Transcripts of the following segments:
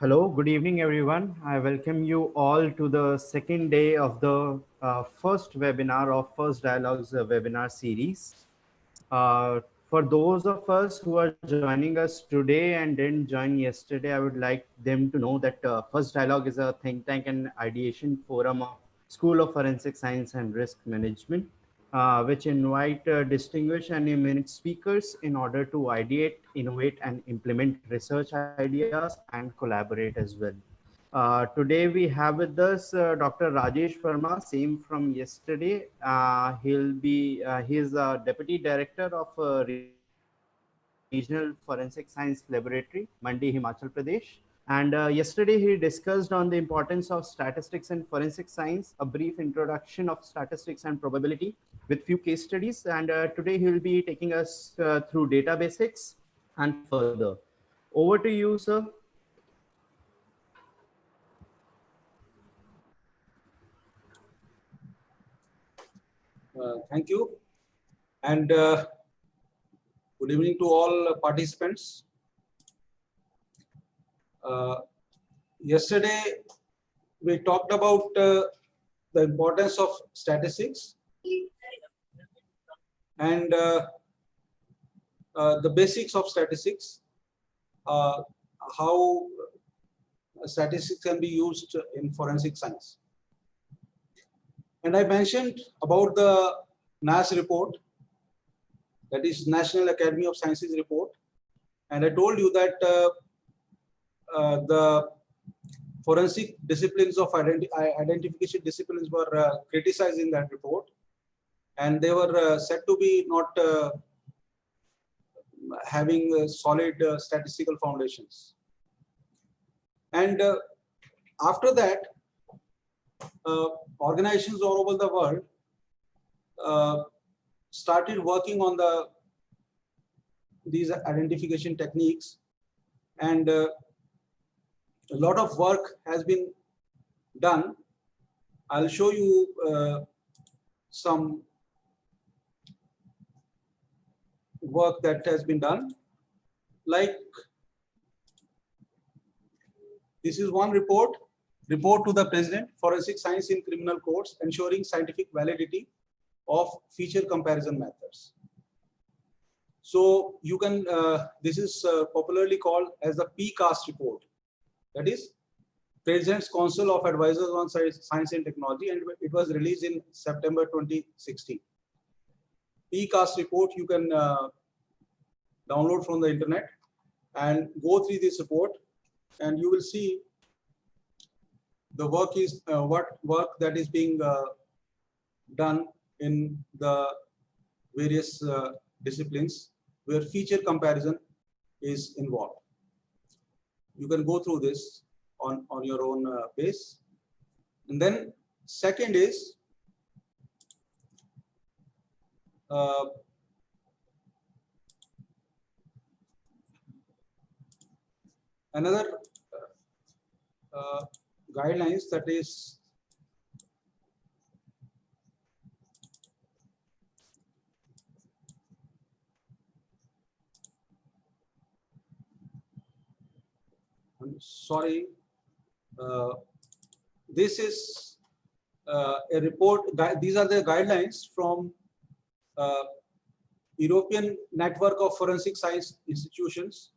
Hello, good evening, everyone. I welcome you all to the second day of the first webinar of First Dialogues webinar series. For those of us who are joining us today and didn't join yesterday, I would like them to know that First Dialogue is a think tank and ideation forum of School of Forensic Science and Risk Management, which invite distinguished and eminent speakers in order to ideate, innovate, and implement research ideas and collaborate as well. Today we have with us Dr. Rajesh Verma, same from yesterday. He's Deputy Director of Regional Forensic Science Laboratory, Mandi, Himachal Pradesh. And yesterday he discussed on the importance of statistics and forensic science, a brief introduction of statistics and probability with few case studies. And today he will be taking us through data basics and further. Over to you, sir. Thank you, and good evening to all participants. Yesterday, we talked about the importance of statistics and the basics of statistics, how statistics can be used in forensic science. And I mentioned about the NAS report, that is National Academy of Sciences report. And I told you that the forensic disciplines of identification disciplines were criticized in that report. And they were said to be not having solid statistical foundations. And after that, organizations all over the world started working on these identification techniques, and a lot of work has been done. I'll show you some work that has been done. Like, this is one report to the President, Forensic Science in Criminal Courts, ensuring scientific validity of feature comparison methods. So you can, this is popularly called as the PCAST report. That is President's Council of Advisors on Science and Technology, and it was released in September 2016. PCAST report you can download from the internet and go through this report, and you will see the work is what work that is being done in the various disciplines where feature comparison is involved. You can go through this on your own pace. And then second is another guidelines, that is this is a report. These are the guidelines from European Network of Forensic Science Institutions,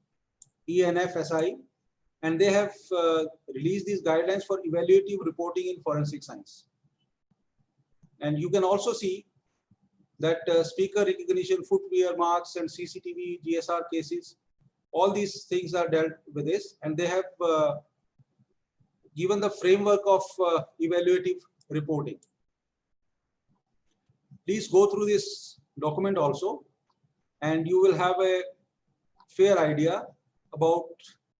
ENFSI, and they have released these guidelines for evaluative reporting in forensic science. And you can also see that speaker recognition, footwear marks, and CCTV, GSR cases, all these things are dealt with this, and they have given the framework of evaluative reporting. Please go through this document also, and you will have a fair idea about,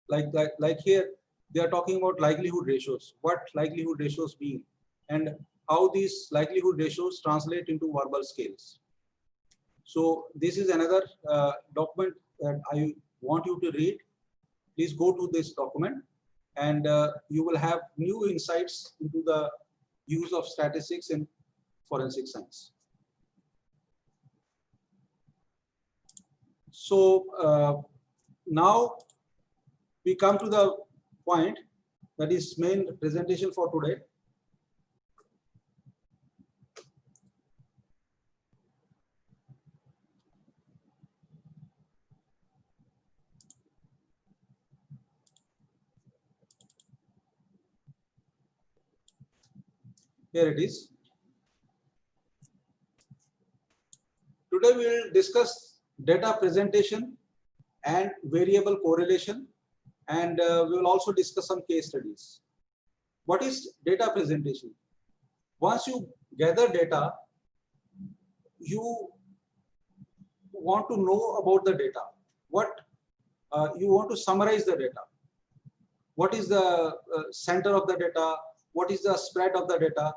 like here they are talking about likelihood ratios, what likelihood ratios mean, and how these likelihood ratios translate into verbal scales. So this is another document that I want you to read. Please go to this document, and you will have new insights into the use of statistics in forensic science. So now we come to the point that is main presentation for today. Here it is. Today we will discuss data presentation and variable correlation, and we will also discuss some case studies. What is data presentation? Once you gather data, you want to know about the data. You want to summarize the data. What is the center of the data? What is the spread of the data?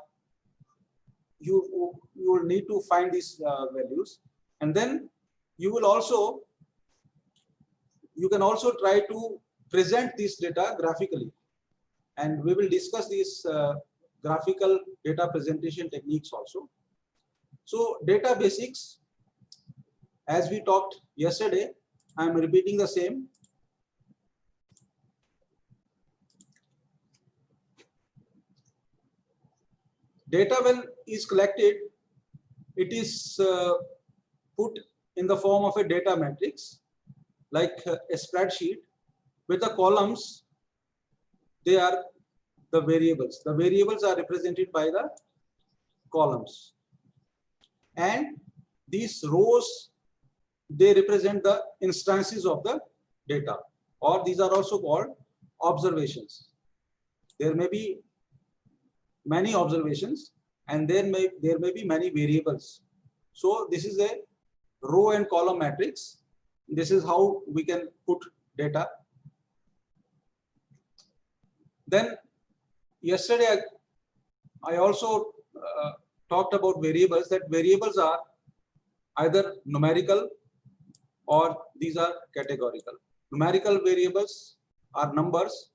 You will need to find these values, and then you can also try to present this data graphically, and we will discuss these graphical data presentation techniques also. So data basics, as we talked yesterday, I am repeating the same. Data, when is collected, it is put in the form of a data matrix, like a spreadsheet, with the columns. They are the variables. The variables are represented by the columns, and these rows, they represent the instances of the data, or these are also called observations. There may be many observations, and there may be many variables. So this is a row and column matrix. This is how we can put data. Then yesterday I also talked about variables, that variables are either numerical or these are categorical. Numerical variables are numbers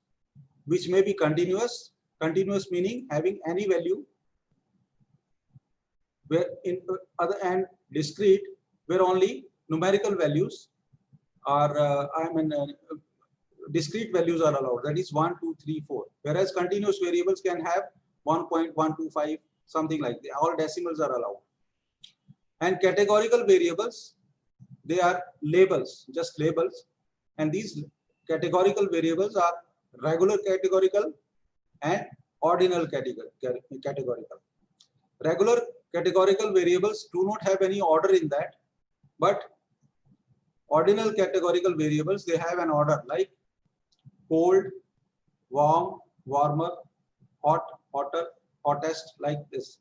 which may be continuous. Continuous meaning having any value, where in other, and discrete, where only numerical values are discrete values are allowed, that is 1, 2, 3, 4, whereas continuous variables can have 1.125, something like that. All decimals are allowed. And categorical variables, they are labels, just labels, and these categorical variables are regular categorical and ordinal categorical. Regular categorical variables do not have any order in that, but ordinal categorical variables, they have an order, like cold, warm, warmer, hot, hotter, hottest, like this.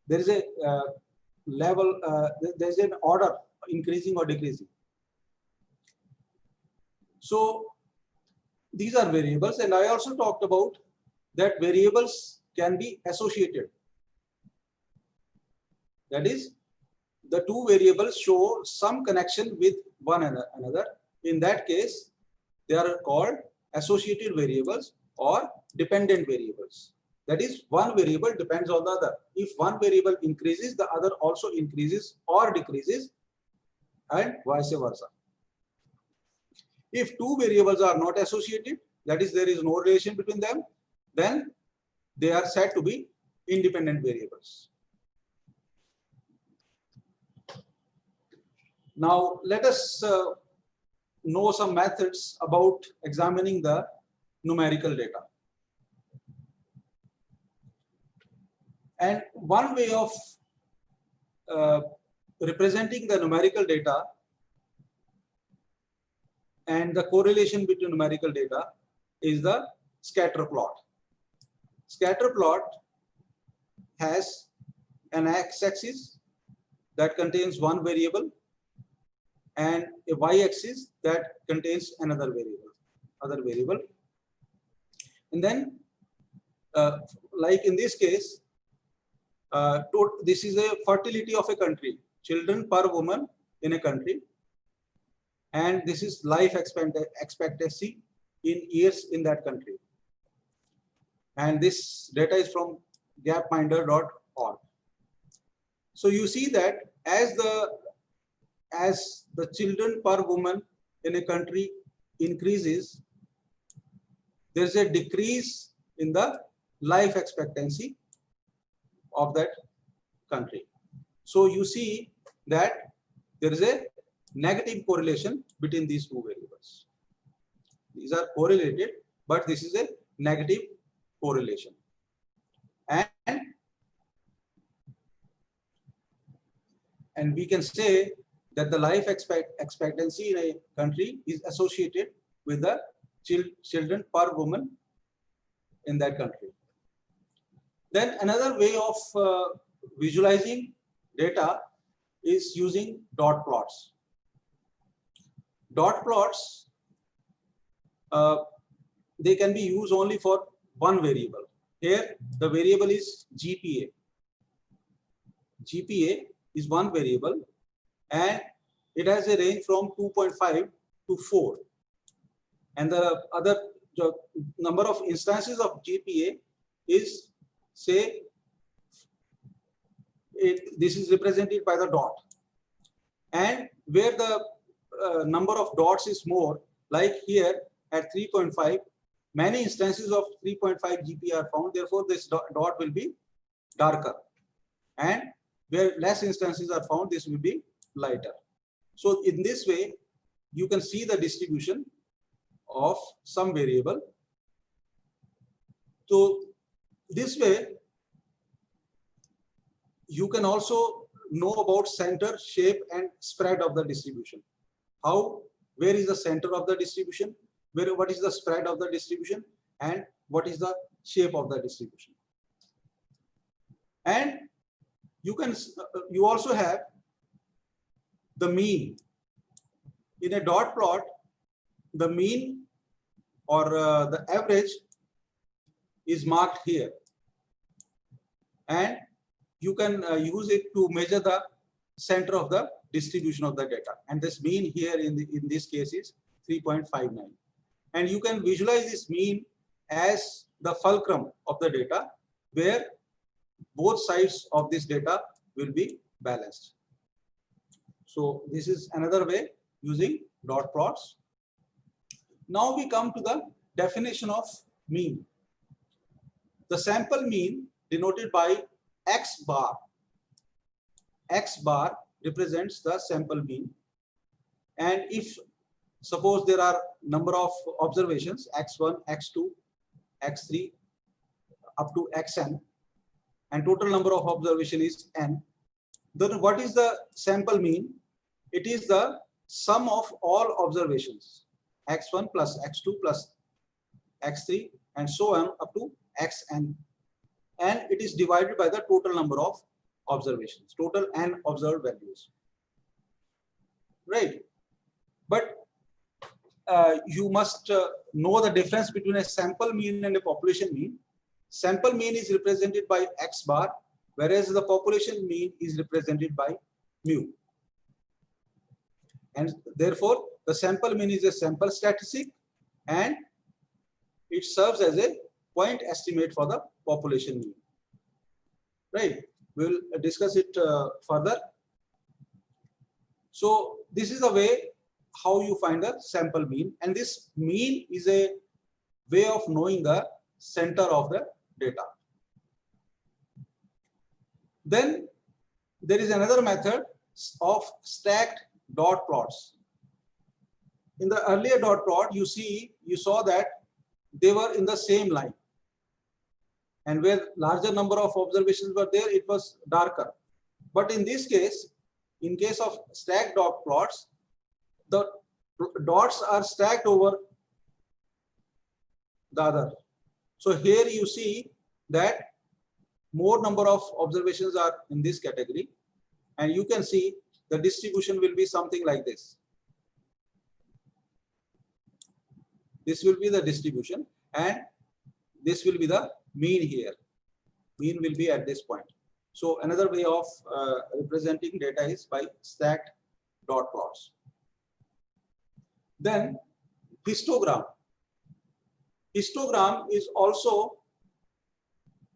There is a level, there is an order, increasing or decreasing. So these are variables, and I also talked about that variables can be associated. That is, the two variables show some connection with one another. In that case, they are called associated variables or dependent variables. That is, one variable depends on the other. If one variable increases, the other also increases or decreases, and vice versa. If two variables are not associated, that is, there is no relation between them, then they are said to be independent variables. Now, let us know some methods about examining the numerical data. And one way of representing the numerical data and the correlation between numerical data is the scatter plot. Scatter plot has an x-axis that contains one variable and a y-axis that contains another variable. And then, like in this case, this is a fertility of a country, children per woman in a country, and this is life expectancy in years in that country. And this data is from gapminder.org. So you see that as the children per woman in a country increases, there's a decrease in the life expectancy of that country. So you see that there is a negative correlation between these two variables. These are correlated, but this is a negative correlation. And we can say that the life expectancy in a country is associated with the children per woman in that country. Then another way of visualizing data is using dot plots. Dot plots, they can be used only for one variable. Here the variable is GPA. GPA is one variable and it has a range from 2.5 to 4. And the number of instances of GPA is, say, this is represented by the dot. And where the number of dots is more, like here at 3.5, many instances of 3.5 GPA are found. Therefore, this dot will be darker. And where less instances are found, this will be lighter. So in this way, you can see the distribution of some variable. So this way, you can also know about center, shape, and spread of the distribution. Where is the center of the distribution? What is the spread of the distribution? And what is the shape of the distribution? And you also have the mean. In a dot plot, the mean or the average is marked here. And you can use it to measure the center of the distribution of the data. And this mean here in this case is 3.59. And you can visualize this mean as the fulcrum of the data, where both sides of this data will be balanced. So this is another way using dot plots. Now we come to the definition of mean. The sample mean, denoted by X bar. X bar represents the sample mean. And if suppose there are number of observations, X1, X2, X3 up to Xn, and total number of observation is n, then what is the sample mean? It is the sum of all observations, X1 plus X2 plus X3 and so on up to Xn, and it is divided by the total number of observations, total n observed values, right? But you must know the difference between a sample mean and a population mean. Sample mean is represented by X bar, whereas the population mean is represented by mu. And therefore, the sample mean is a sample statistic and it serves as a point estimate for the population mean. Right? We will discuss it further. So this is the way how you find the sample mean, and this mean is a way of knowing the center of the data. Then there is another method of stacked dot plots. In the earlier dot plot, you saw that they were in the same line, and where larger number of observations were there, it was darker. But in this case, in case of stacked dot plots, the dots are stacked over the other. So here you see that more number of observations are in this category and you can see the distribution will be something like this. This will be the distribution, and this will be the mean here. Mean will be at this point. So another way of representing data is by stacked dot plots. Then histogram. Histogram is also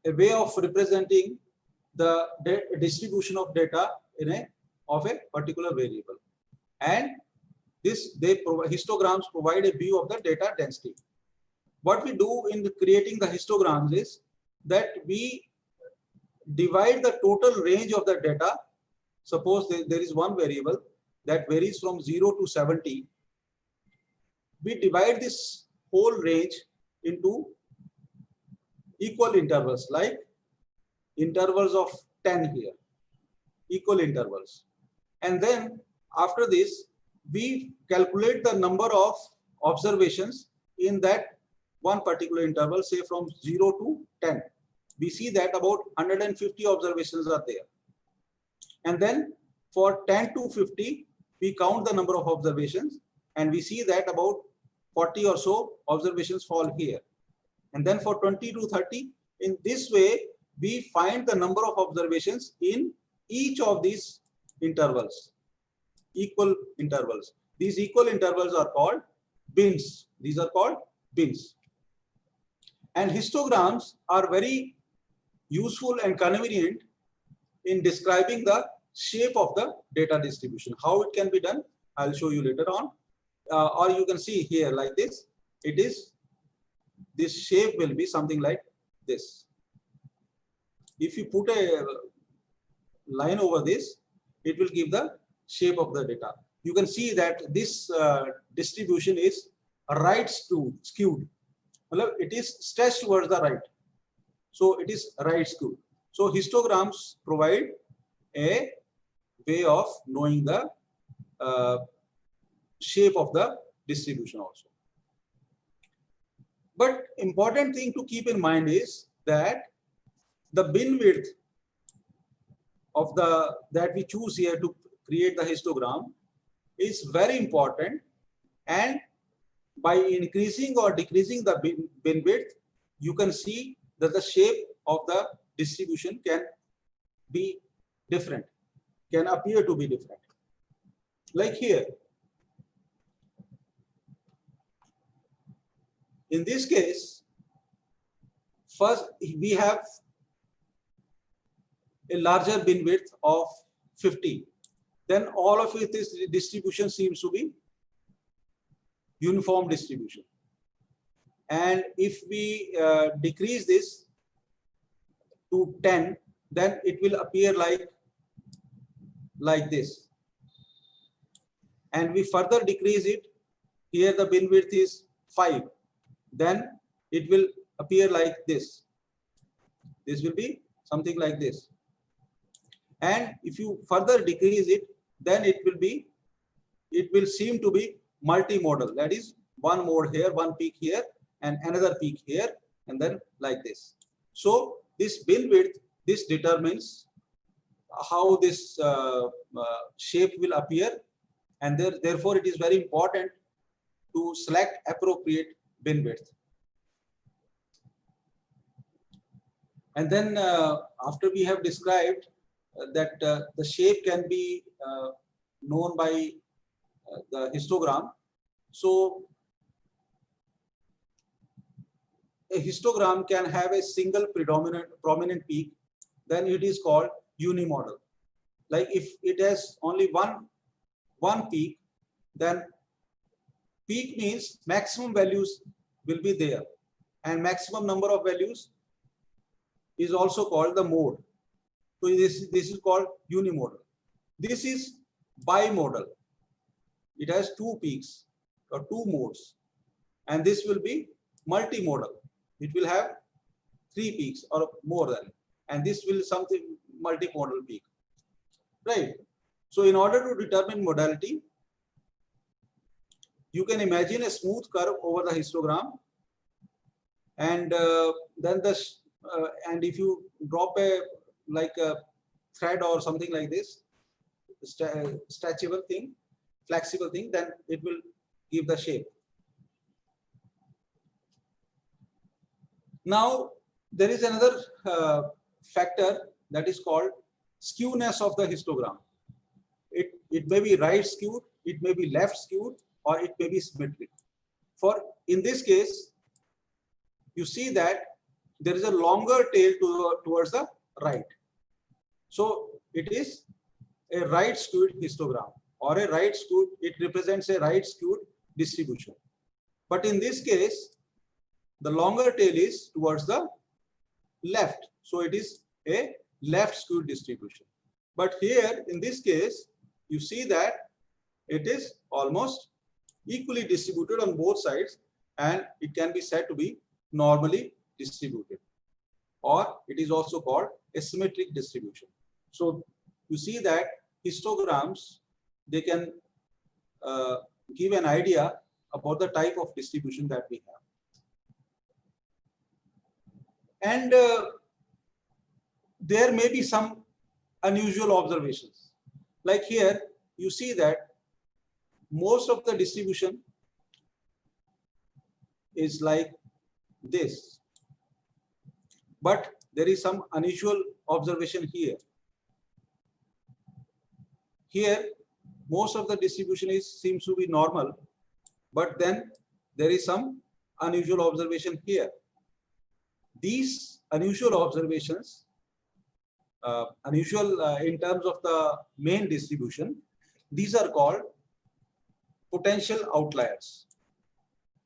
a way of representing the distribution of data in of a particular variable, and histograms provide a view of the data density. What we do in creating the histograms is that we divide the total range of the data. Suppose there is one variable that varies from 0 to 70. We divide this whole range into equal intervals, like intervals of 10 here, equal intervals. And then after this, we calculate the number of observations in that one particular interval, say from 0 to 10. We see that about 150 observations are there. And then for 10 to 50, we count the number of observations, and we see that about 40 or so observations fall here. And then for 20 to 30, in this way, we find the number of observations in each of these intervals, equal intervals. These equal intervals are called bins. These are called bins. And histograms are very useful and convenient in describing the shape of the data distribution. How it can be done, I'll show you later on. Or you can see here like this. It is, this shape will be something like this. If you put a line over this, it will give the shape of the data. You can see that this distribution is right skewed. It is stretched towards the right. So it is right skewed. So histograms provide a way of knowing the shape of the distribution also. But important thing to keep in mind is that the bin width of that we choose here to create the histogram is very important, and by increasing or decreasing the bin width, you can see that the shape of the distribution can be different, can appear to be different. Like here, in this case, first we have a larger bin width of 50. Then all of it, this distribution seems to be uniform distribution. And if we decrease this to 10, then it will appear like this. And we further decrease it. Here the bin width is 5. Then it will appear like this. This will be something like this. And if you further decrease it, then it will seem to be multimodal. That is, one mode here, one peak here, and another peak here, and then like this. So this bin width, this determines how this shape will appear, and therefore it is very important to select appropriate bin width. And then after we have described that the shape can be known by the histogram. So a histogram can have a single prominent peak, then it is called unimodal. Like if it has only one peak, then peak means maximum values will be there, and maximum number of values is also called the mode. So this is called unimodal. This is bimodal. It has two peaks or two modes, and this will be multimodal. It will have 3 peaks or more than, and this will something multimodal peak, right? So in order to determine modality, you can imagine a smooth curve over the histogram, and then and if you drop a thread or something like this, stretchable thing, flexible thing, then it will give the shape. Now there is another factor that is called skewness of the histogram. It may be right skewed, it may be left skewed, or it may be symmetric. For in this case, you see that there is a longer tail towards the right. So it is a right skewed histogram, or a right skewed, it represents a right skewed distribution. But in this case, the longer tail is towards the left. So it is a left skewed distribution. But here in this case, you see that it is almost equally distributed on both sides, and it can be said to be normally distributed, or it is also called a symmetric distribution. So you see that histograms, they can give an idea about the type of distribution that we have. And there may be some unusual observations. Like here, you see that most of the distribution is like this. But there is some unusual observation here. Here, most of the distribution seems to be normal, but then there is some unusual observation here. These unusual observations, in terms of the main distribution, these are called potential outliers.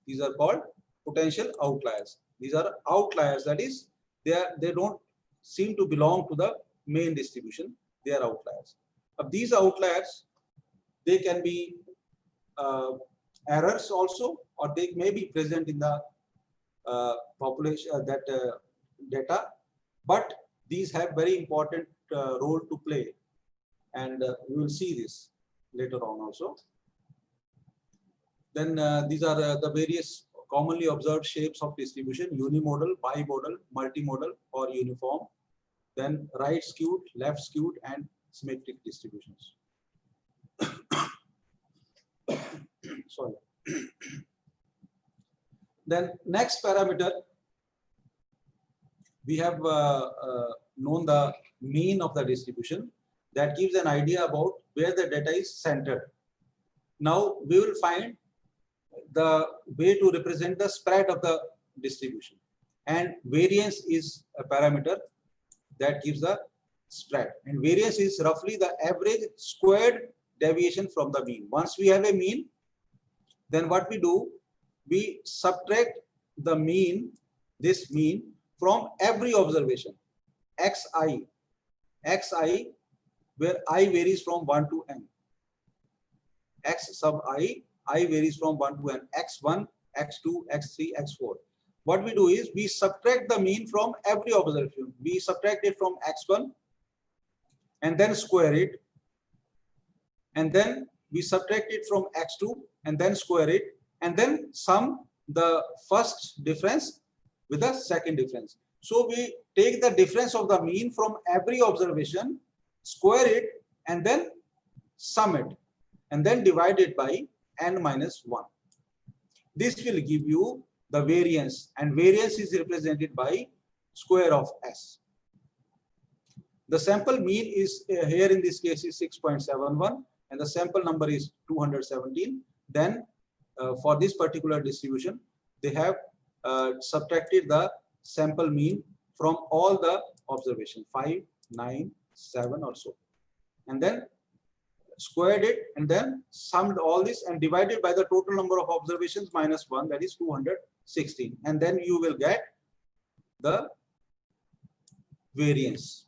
These are called potential outliers. These are outliers, that is, they don't seem to belong to the main distribution. They are outliers. These outliers, they can be errors also, or they may be present in the population data, but these have very important role to play, and we will see this later on also. Then these are the various commonly observed shapes of distribution: unimodal, bimodal, multimodal, or uniform. Then right skewed, left skewed, and symmetric distributions. Sorry. Then next parameter, we have known the mean of the distribution. That gives an idea about where the data is centered. Now we will find the way to represent the spread of the distribution, and variance is a parameter that gives the spread, and variance is roughly the average squared deviation from the mean. Once we have a mean, then what we do, we subtract the mean, this mean, from every observation, xi, where I varies from 1 to n. X sub I varies from 1 to n, x1, x2, x3, x4. What we do is we subtract the mean from every observation. We subtract it from x1 and then square it, and then we subtract it from x2 and then square it, and then sum the first difference with the second difference. So we take the difference of the mean from every observation, square it, and then sum it, and then divide it by n minus 1. This will give you the variance, and variance is represented by square of s. The sample mean is here in this case is 6.71, and the sample number is 217. Then for this particular distribution, they have subtracted the sample mean from all the observation 5, 9, 7 or so, and then squared it, and then summed all this and divided by the total number of observations minus 1, that is 216, and then you will get the variance.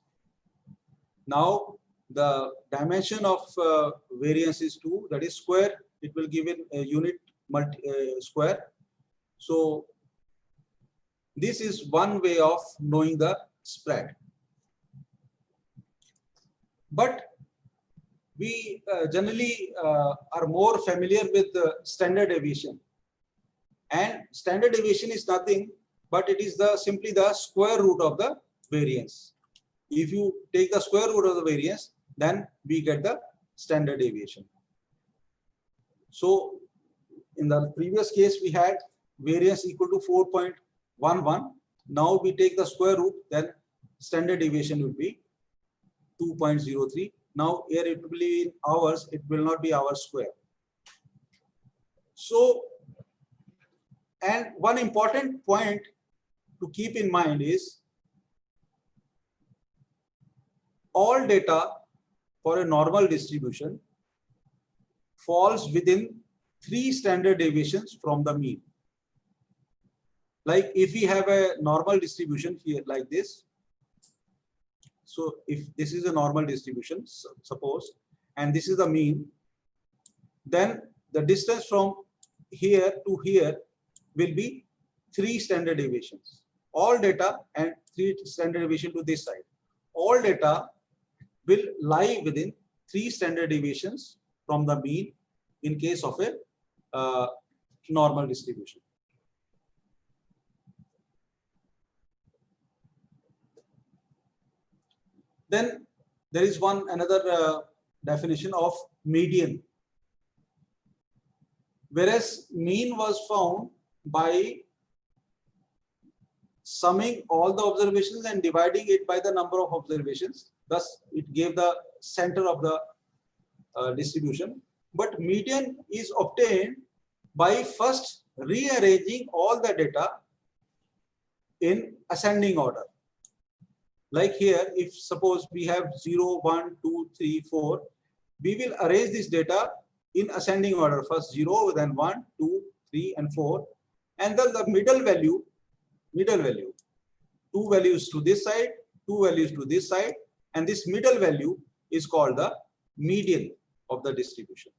Now the dimension of variance is 2, that is square. It will give in a unit square. So this is one way of knowing the spread. But we generally are more familiar with standard deviation, and standard deviation is nothing but it is simply the square root of the variance. If you take the square root of the variance, then we get the standard deviation. So in the previous case, we had variance equal to 4.11. Now we take the square root, then standard deviation will be 2.03. Now here it will be in hours, it will not be hour square. So, and one important point to keep in mind is all data for a normal distribution falls within 3 standard deviations from the mean. Like if we have a normal distribution here like this, so if this is a normal distribution, suppose, and this is the mean, then the distance from here to here will be 3 standard deviations. All data and 3 standard deviation to this side. All data will lie within 3 standard deviations from the mean in case of a normal distribution. Then there is another definition of median. Whereas mean was found by summing all the observations and dividing it by the number of observations. Thus, it gave the center of the distribution. But median is obtained by first rearranging all the data in ascending order. Like here, if suppose we have 0, 1, 2, 3, 4, we will arrange this data in ascending order. First 0, then 1, 2, 3, and 4. And then the middle value, 2 values to this side, 2 values to this side, and this middle value is called the median of the distribution.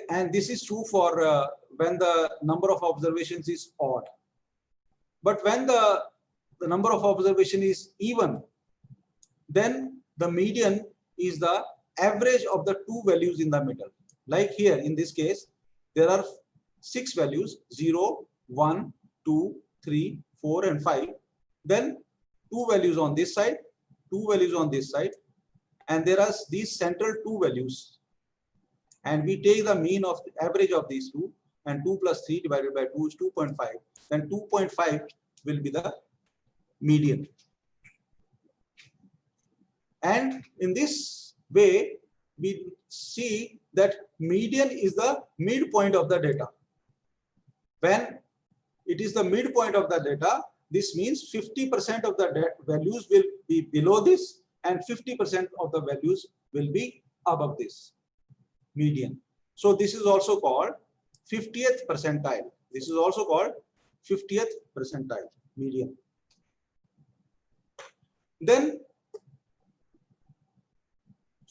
And this is true for when the number of observations is odd. But when the number of observation is even, then the median is the average of the 2 values in the middle. Like here in this case, there are 6 values, 0, 1, 2, 3, 4, and 5. Then 2 values on this side, 2 values on this side, and there are these central 2 values. And we take the mean of the average of these 2, and 2 plus 3 divided by 2 is 2.5. Then 2.5 will be the median. And in this way, we see that median is the midpoint of the data. When it is the midpoint of the data, this means 50% of the values will be below this and 50% of the values will be above this median. So this is also called 50th percentile. This is also called 50th percentile median. Then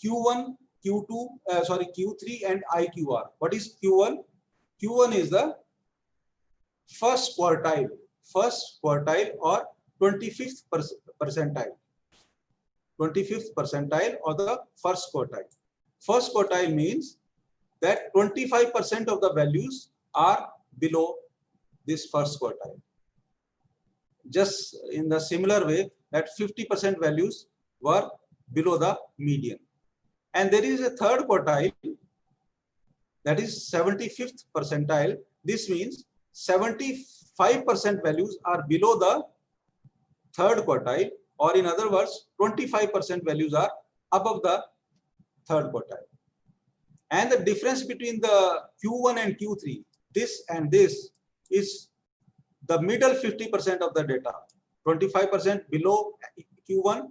Q1, Q3 and IQR. What is Q1? Q1 is the first quartile or 25th percentile. 25th percentile or the first quartile. First quartile means that 25% of the values are below this first quartile. Just in the similar way that 50% values were below the median. And there is a third quartile, that is 75th percentile. This means 75% values are below the third quartile, or in other words, 25% values are above the third quartile. And the difference between the Q1 and Q3, this and this, is the middle 50% of the data. 25% below Q1,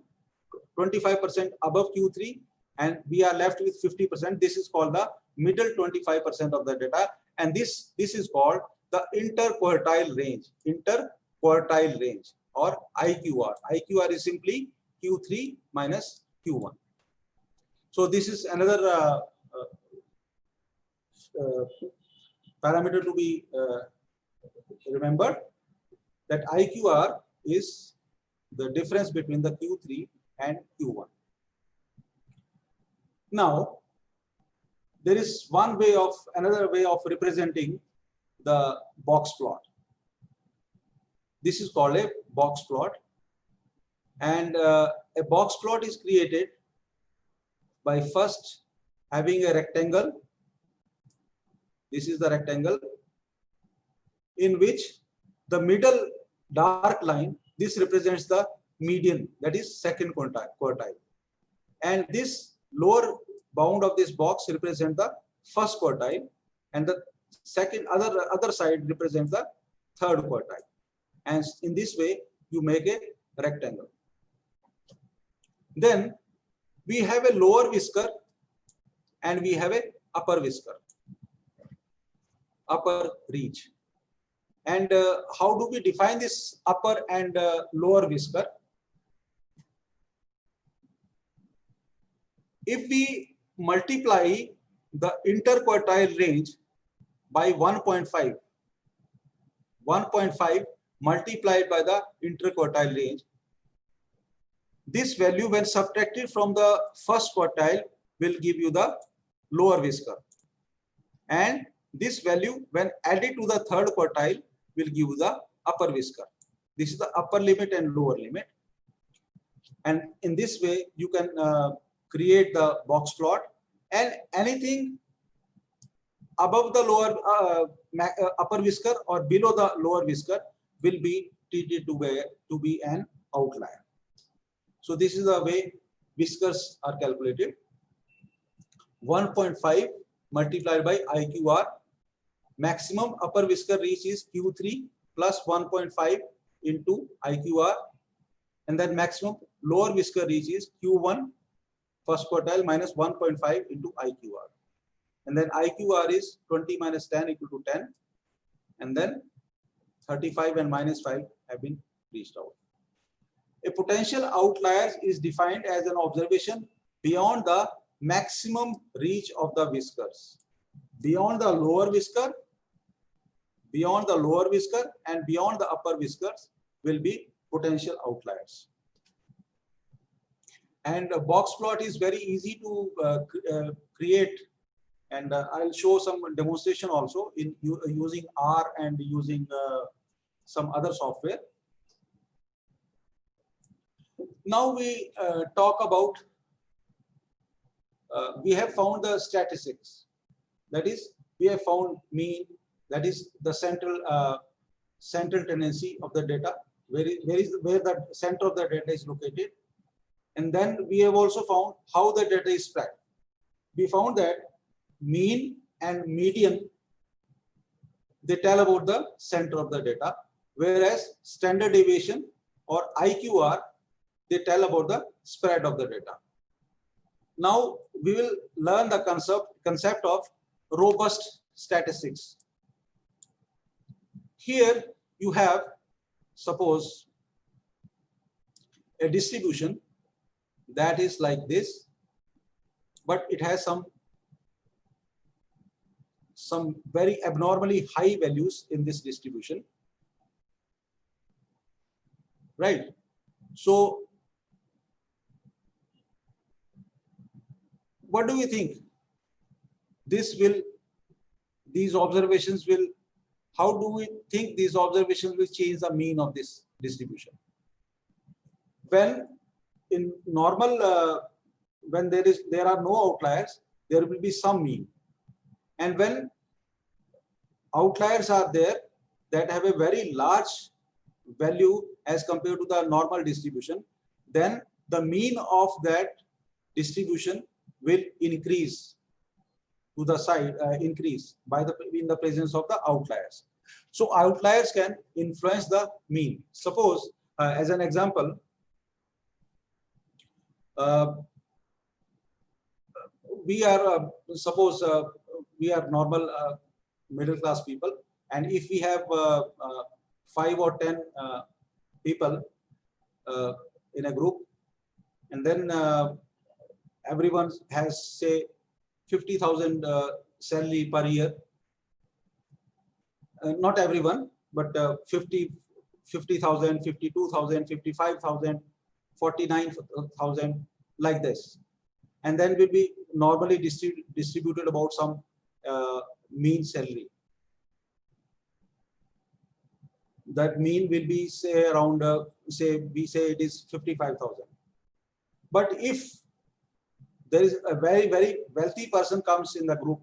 25% above Q3, and we are left with 50%. This is called the middle 25% of the data, and this is called the interquartile range. Interquartile range or IQR. IQR is simply Q3 minus Q1. So this is another parameter to be remembered, that IQR is the difference between the Q3 and Q1. Now, there is another way of representing the box plot. This is called a box plot, and a box plot is created by first having a rectangle. This is the rectangle in which the middle dark line, this represents the median, that is second quartile. And this lower bound of this box represents the first quartile, and the second other side represents the third quartile. And in this way, you make a rectangle. Then we have a lower whisker and we have a upper whisker, upper reach. And how do we define this upper and lower whisker? If we multiply the interquartile range by 1.5, 1.5 multiplied by the interquartile range, this value when subtracted from the first quartile will give you the lower whisker. And this value when added to the third quartile will give you the upper whisker. This is the upper limit and lower limit. And in this way, you can create the box plot, and anything above the lower upper whisker or below the lower whisker will be treated to be an outlier. So this is the way whiskers are calculated. 1.5 multiplied by IQR. Maximum upper whisker reach is Q3 plus 1.5 into IQR. And then maximum lower whisker reach is Q1 first quartile minus 1.5 into IQR. And then IQR is 20 minus 10 equal to 10. And then 35 and minus 5 have been reached out. A potential outlier is defined as an observation beyond the maximum reach of the whiskers. Beyond the lower whisker, and beyond the upper whiskers will be potential outliers. And a box plot is very easy to create, and I'll show some demonstration also in using R and using some other software. Now we talk about, we have found the statistics. That is, we have found mean, that is the central tendency of the data, where the center of the data is located. And then we have also found how the data is spread. We found that mean and median, they tell about the center of the data, whereas standard deviation or IQR, they tell about the spread of the data. Now we will learn the concept of robust statistics. Here you have, suppose, a distribution that is like this, but it has some very abnormally high values in this distribution, right? So what do you think? These observations will, how do we think these observations will change the mean of this distribution? When in normal, when there are no outliers, there will be some mean. And when outliers are there that have a very large value as compared to the normal distribution, then the mean of that distribution will increase to the side, increase in the presence of the outliers. So outliers can influence the mean. Suppose, as an example, we are we are normal middle class people, and if we have 5 or 10 people in a group, and then everyone has, say, 50,000 salary per year. Not everyone, but 50,000, 52,000, 55,000, 49,000, like this. And then will be normally distributed about some mean salary. That mean will be, say, around, we say it is 55,000. But if there is a very, very wealthy person comes in the group,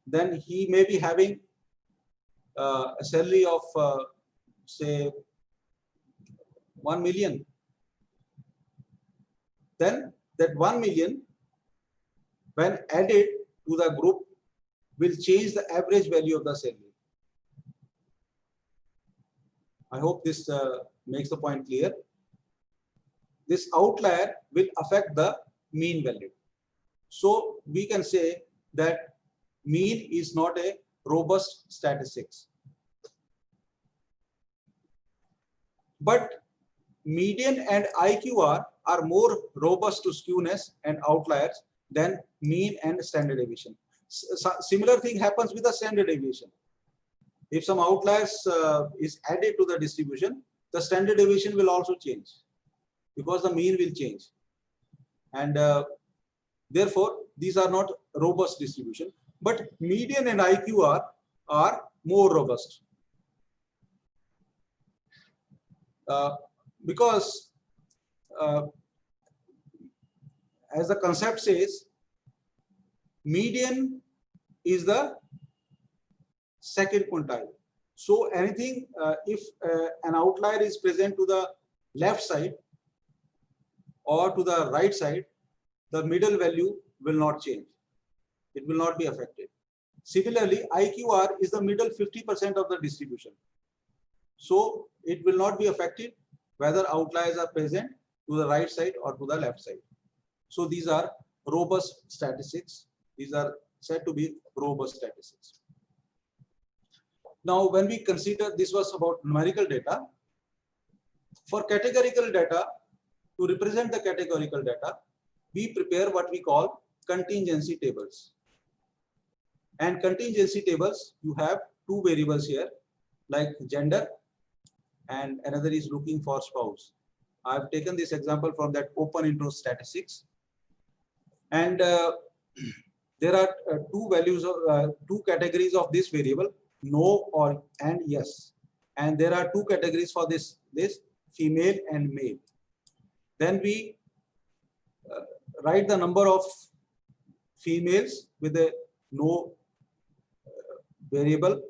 then he may be having a salary of say 1 million. Then that 1 million, when added to the group, will change the average value of the salary. I hope this makes the point clear. This outlier will affect the mean value. So we can say that mean is not a robust statistics. But median and IQR are more robust to skewness and outliers than mean and standard deviation. Similar thing happens with the standard deviation. If some outliers is added to the distribution, the standard deviation will also change because the mean will change. And therefore, these are not robust distribution, but median and IQR are more robust. Because as the concept says, median is the second quintile. So anything, if an outlier is present to the left side or to the right side, the middle value will not change. It will not be affected. Similarly, IQR is the middle 50% of the distribution. So it will not be affected whether outliers are present to the right side or to the left side. So these are robust statistics. These are said to be robust statistics. Now, when we consider, this was about numerical data. For categorical data, to represent the categorical data, we prepare what we call contingency tables. And contingency tables, you have two variables here, like gender, and another is looking for spouse. I've taken this example from that open intro statistics. And there are two values of two categories of this variable, no or and yes. And there are two categories for this female and male. Then we write the number of females with a no variable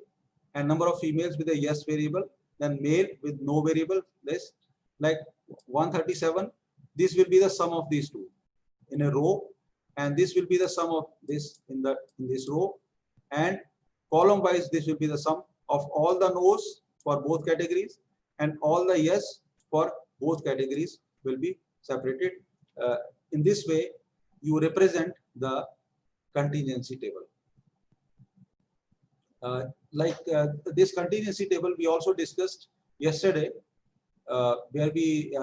and number of females with a yes variable, then male with no variable, this like 137. This will be the sum of these two in a row, and this will be the sum of this in this row, and column wise this will be the sum of all the no's for both categories, and all the yes for both categories will be separated. In this way, you represent the contingency table. This contingency table we also discussed yesterday, where we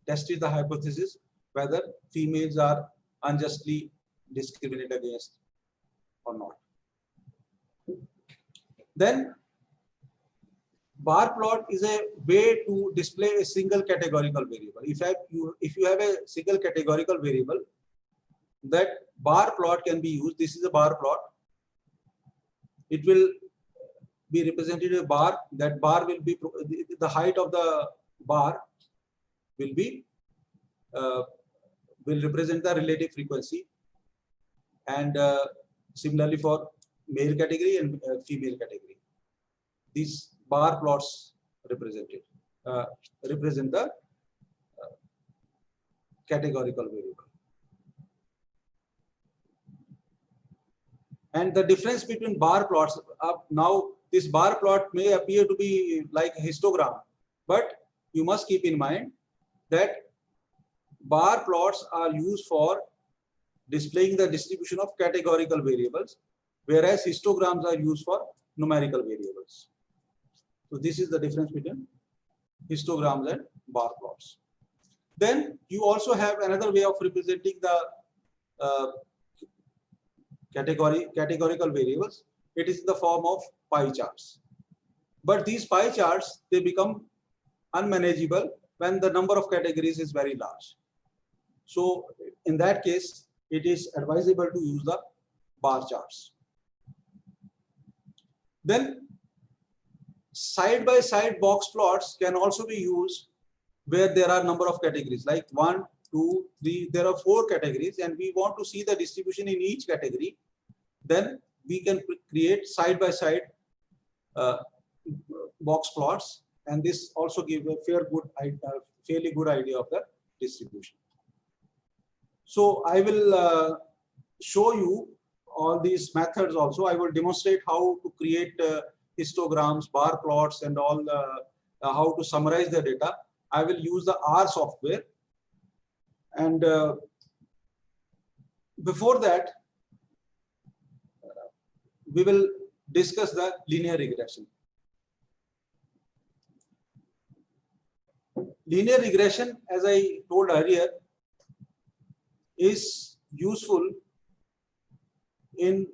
tested the hypothesis whether females are unjustly discriminated against or not. Then bar plot is a way to display a single categorical variable. If you have a single categorical variable, that bar plot can be used. This is a bar plot. It will be represented a bar. That bar will be the height of the bar will be will represent the relative frequency, and similarly for male category and female category. These bar plots represent the categorical variable. And the difference between bar plots, now this bar plot may appear to be like a histogram, but you must keep in mind that bar plots are used for displaying the distribution of categorical variables, whereas histograms are used for numerical variables. So this is the difference between histograms and bar plots. Then you also have another way of representing the categorical variables. It is in the form of pie charts. But these pie charts, they become unmanageable when the number of categories is very large. So in that case, it is advisable to use the bar charts. Then side-by-side box plots can also be used where there are number of categories like 1, 2, 3, there are 4 categories, and we want to see the distribution in each category. Then we can create side by side box plots, and this also gives a fairly good idea of the distribution. So I will show you all these methods also. I will demonstrate how to create histograms, bar plots, and all how to summarize the data. I will use the R software. And before that, we will discuss the linear regression. Linear regression, as I told earlier, is useful in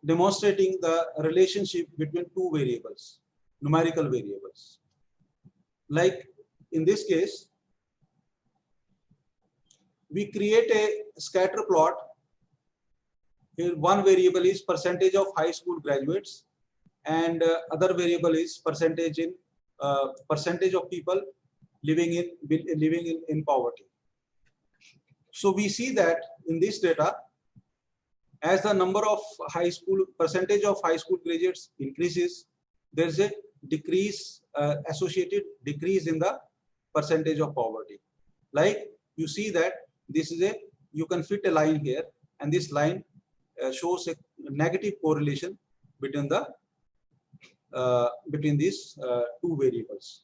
demonstrating the relationship between two variables, numerical variables. Like in this case, we create a scatter plot. Here one variable is percentage of high school graduates, and other variable is percentage of people living in poverty. So we see that in this data, as the number of percentage of high school graduates increases, there is a decrease, associated decrease in the percentage of poverty. Like you see that this is you can fit a line here, and this line shows a negative correlation between these two variables.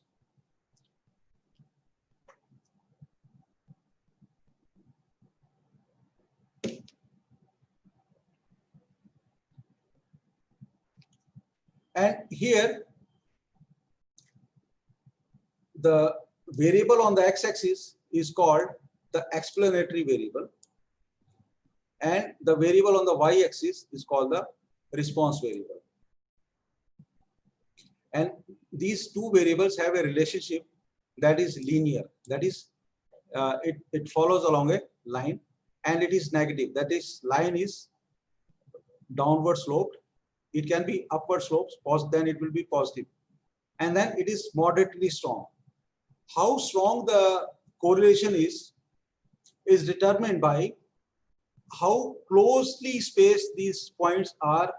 And here, the variable on the x-axis is called the explanatory variable, and the variable on the y-axis is called the response variable. And these two variables have a relationship that is linear. That is, it follows along a line, and it is negative. That is, line is downward sloped. It can be upward slopes, then it will be positive. And then it is moderately strong. How strong the correlation is determined by how closely spaced these points are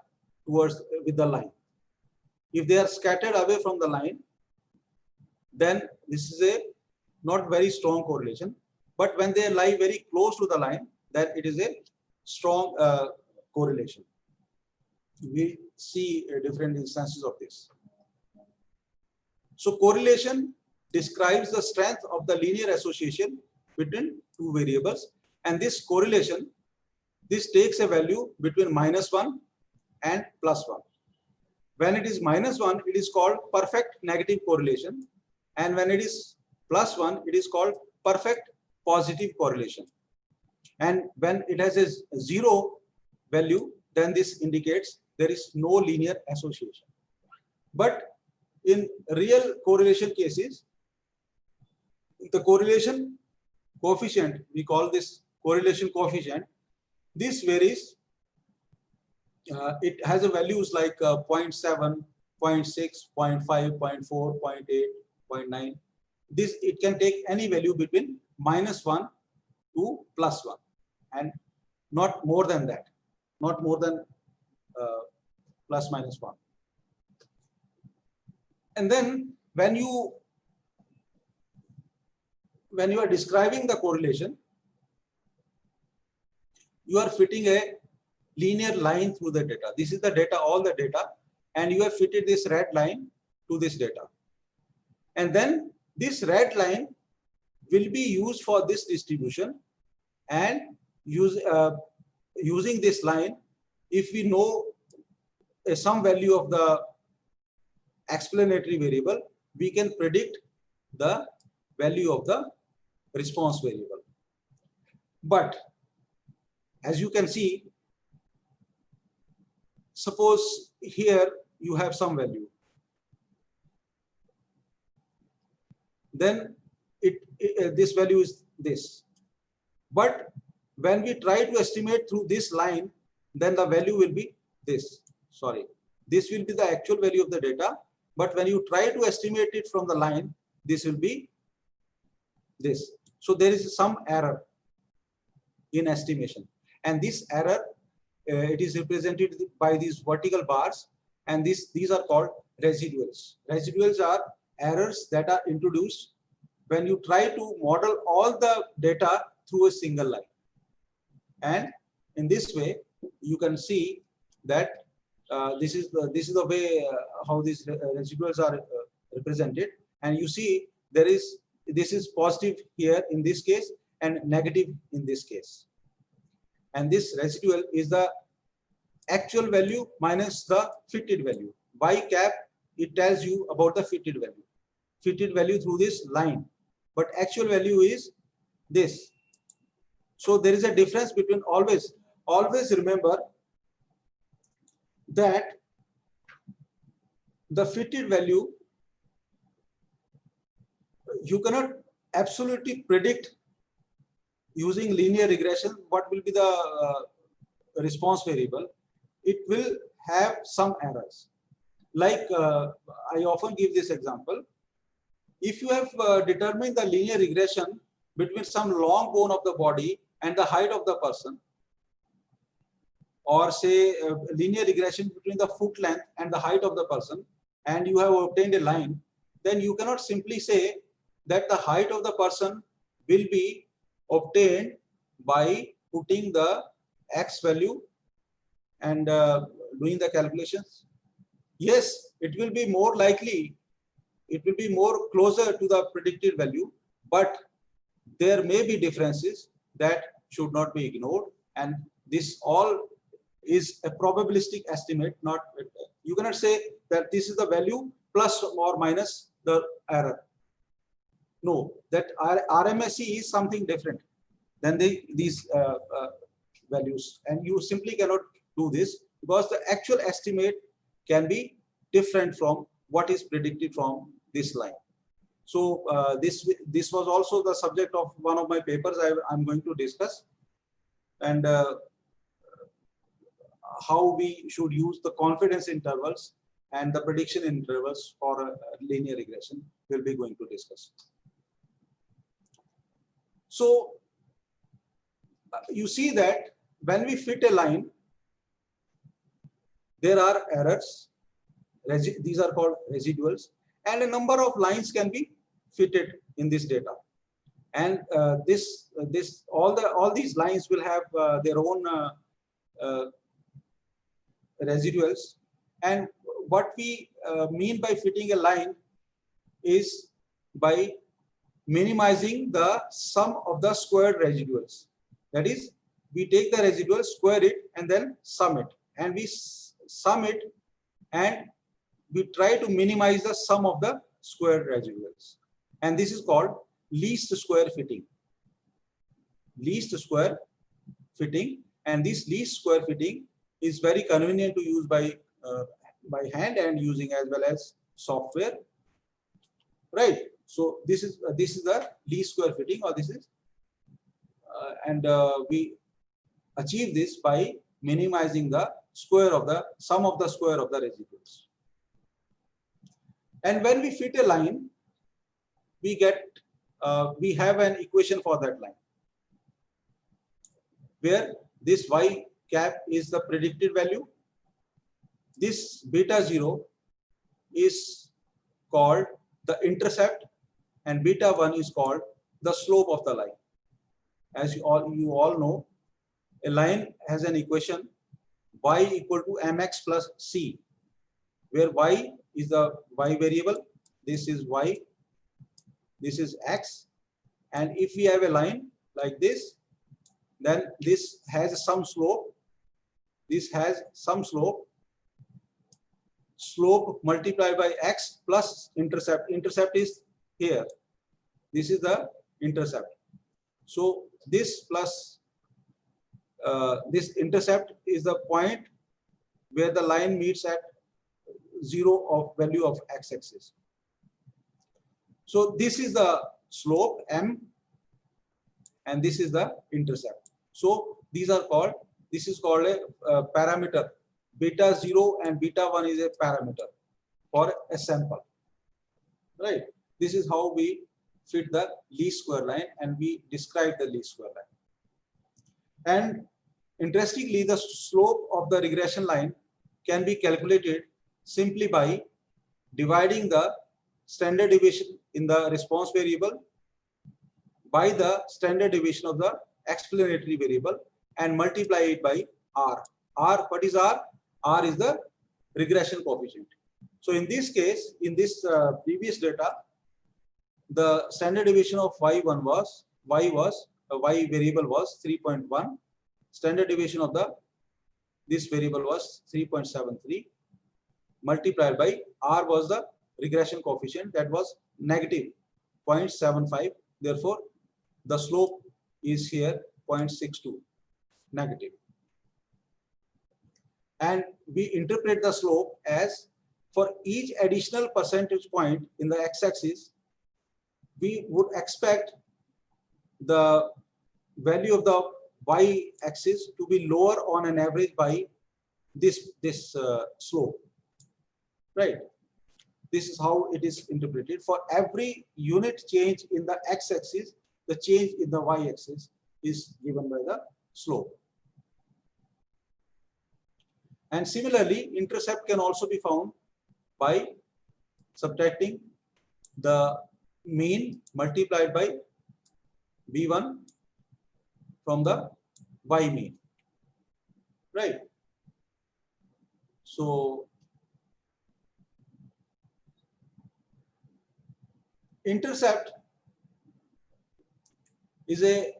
with the line. If they are scattered away from the line, then this is a not very strong correlation. But when they lie very close to the line, then it is a strong correlation. We see different instances of this. So correlation describes the strength of the linear association between two variables, and this correlation, this takes a value between -1 and +1. When it is -1, it is called perfect negative correlation, and when it is +1, it is called perfect positive correlation. And when it has a 0 value, then this indicates there is no linear association. But in real correlation cases, the correlation coefficient, we call this correlation coefficient, this varies. It has a values like 0.7, 0.6, 0.5, 0.4, 0.8, 0.9. It can take any value between -1 to +1, and not more than that, not more than ±1. And then when you are describing the correlation, you are fitting a linear line through the data. This is the data, all the data, and you have fitted this red line to this data. And then this red line will be used for this distribution, and using this line, if we know some value of the explanatory variable, we can predict the value of the response variable. But as you can see, suppose here you have some value, then this value is this. But when we try to estimate through this line, then the value will be this. Sorry, this will be the actual value of the data. But when you try to estimate it from the line, this will be this. So there is some error in estimation, and this error it is represented by these vertical bars, and these are called residuals. Residuals are errors that are introduced when you try to model all the data through a single line. And in this way, you can see that this is the way how these residuals are represented. And you see this is positive here in this case and negative in this case. And this residual is the actual value minus the fitted value. By cap, it tells you about the fitted value through this line, but actual value is this. So there is a difference between always remember that the fitted value, you cannot absolutely predict using linear regression what will be the response variable. It will have some errors. Like I often give this example. If you have determined the linear regression between some long bone of the body and the height of the person, or say linear regression between the foot length and the height of the person, and you have obtained a line, then you cannot simply say that the height of the person will be obtained by putting the x value and doing the calculations. Yes, it will be more likely, it will be more closer to the predicted value, but there may be differences that should not be ignored, and this all is a probabilistic estimate. Not, you cannot say that this is the value plus or minus the error. No, that RMSE is something different than these values, and you simply cannot do this because the actual estimate can be different from what is predicted from this line. So this was also the subject of one of my papers I'm going to discuss, and how we should use the confidence intervals and the prediction intervals for a linear regression we'll be going to discuss. So you see that when we fit a line, there are errors. These are called residuals, and a number of lines can be fitted in this data. And all these lines will have their own residuals. And what we mean by fitting a line is by minimizing the sum of the squared residuals. That is, we take the residual, square it, and then sum it. And we sum it, and we try to minimize the sum of the squared residuals. And this is called least square fitting. Least square fitting. And this least square fitting is very convenient to use by hand and using as well as software, right? So this is the least square fitting, or this is we achieve this by minimizing the square of the sum of the square of the residuals. And when we fit a line, we have an equation for that line, where this y cap is the predicted value. This beta 0 is called the intercept, and beta 1 is called the slope of the line. As you all know, a line has an equation y equal to mx plus c, where y is the y variable, this is y, this is x, and if we have a line like this, then this has some slope, this has some slope, slope multiplied by x plus intercept. Intercept is here, this is the intercept. So this plus this intercept is the point where the line meets at 0 of value of x-axis. So this is the slope m, and this is the intercept. So these are called, this is called a parameter. Beta 0 and beta 1 is a parameter for a sample, right? This is how we fit the least square line, and we describe the least square line. And interestingly, the slope of the regression line can be calculated simply by dividing the standard deviation in the response variable by the standard deviation of the explanatory variable and multiply it by R. R, what is R? R is the regression coefficient. So in this case, in this previous data, the standard deviation of y variable was 3.1. Standard deviation of this variable was 3.73. Multiplied by R was the regression coefficient, that was negative 0.75. Therefore, the slope is here 0.62 negative. And we interpret the slope as, for each additional percentage point in the x-axis, we would expect the value of the y-axis to be lower on an average by this slope, right? This is how it is interpreted. For every unit change in the x-axis, the change in the y-axis is given by the slope. And similarly, intercept can also be found by subtracting the mean multiplied by V1 from the y mean, right? So intercept is a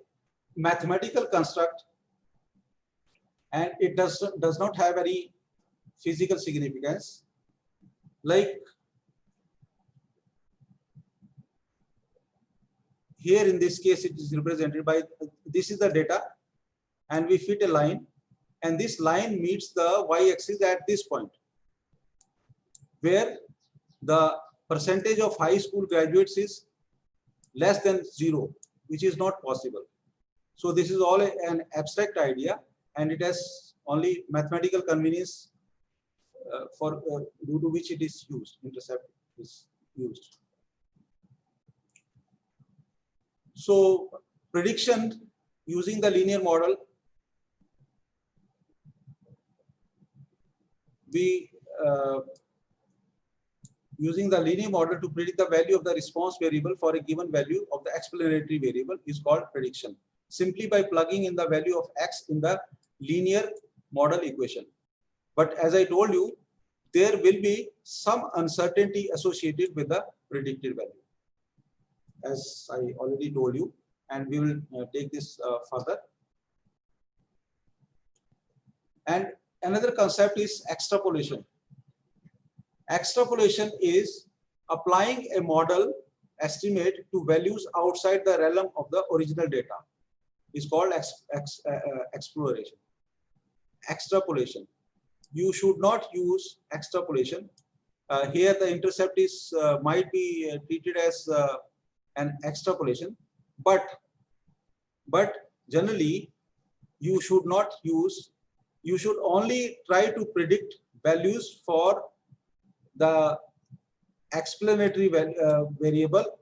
mathematical construct, and it does not have any physical significance. Like here in this case, it is represented by, this is the data, and we fit a line, and this line meets the y-axis at this point, where the percentage of high school graduates is less than 0, which is not possible. So this is all an abstract idea, and it has only mathematical convenience due to which it is used. Intercept is used. So prediction using the linear model, using the linear model to predict the value of the response variable for a given value of the explanatory variable is called prediction, simply by plugging in the value of x in the linear model equation. But as I told you, there will be some uncertainty associated with the predicted value, as I already told you, and we will take this further. And another concept is extrapolation. Extrapolation is applying a model estimate to values outside the realm of the original data. It's called exploration. Extrapolation. You should not use extrapolation. Here the intercept is might be treated as an extrapolation, but generally you should not use, you should only try to predict values for the explanatory variable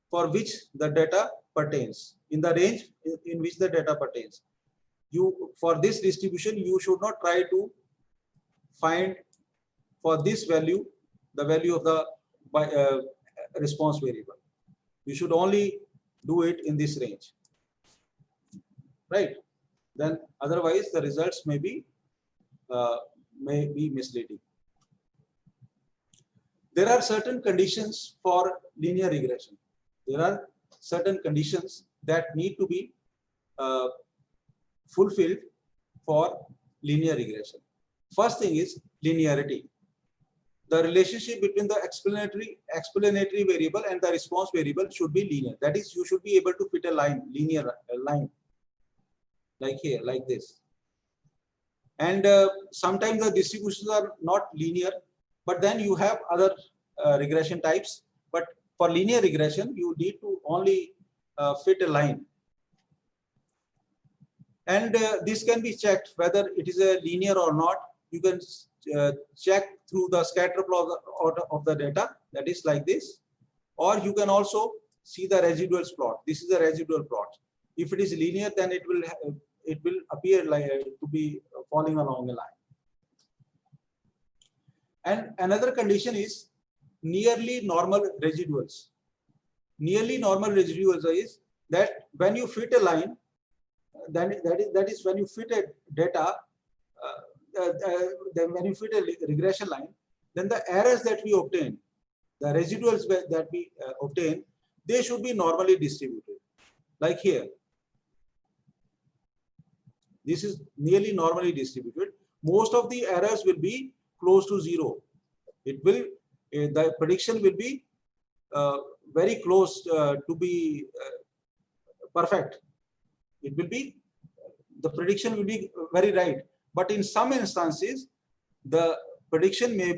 for which the data pertains, in the range in which the data pertains. For this distribution, you should not try to find for this value the value of the response variable. You should only do it in this range, right? Then otherwise the results may be misleading. There are certain conditions for linear regression. There are certain conditions that need to be fulfilled for linear regression. First thing is linearity. The relationship between the explanatory variable and the response variable should be linear. That is, you should be able to fit a line, linear line, like here, like this. And sometimes the distributions are not linear, but then you have other regression types. But for linear regression, you need to only fit a line. And this can be checked whether it is a linear or not. You can check through the scatter plot of the data, that is like this, or you can also see the residuals plot. This is the residual plot. If it is linear, then it will appear like to be falling along a line. And another condition is nearly normal residuals. Nearly normal residuals is that when you fit a line, then that is when you fit a data, then when you fit a regression line, then the errors that we obtain, the residuals that we obtain, they should be normally distributed. Like here, this is nearly normally distributed. Most of the errors will be close to zero. It will, the prediction will be very close to be perfect. It will be, the prediction will be very right. But in some instances, the prediction may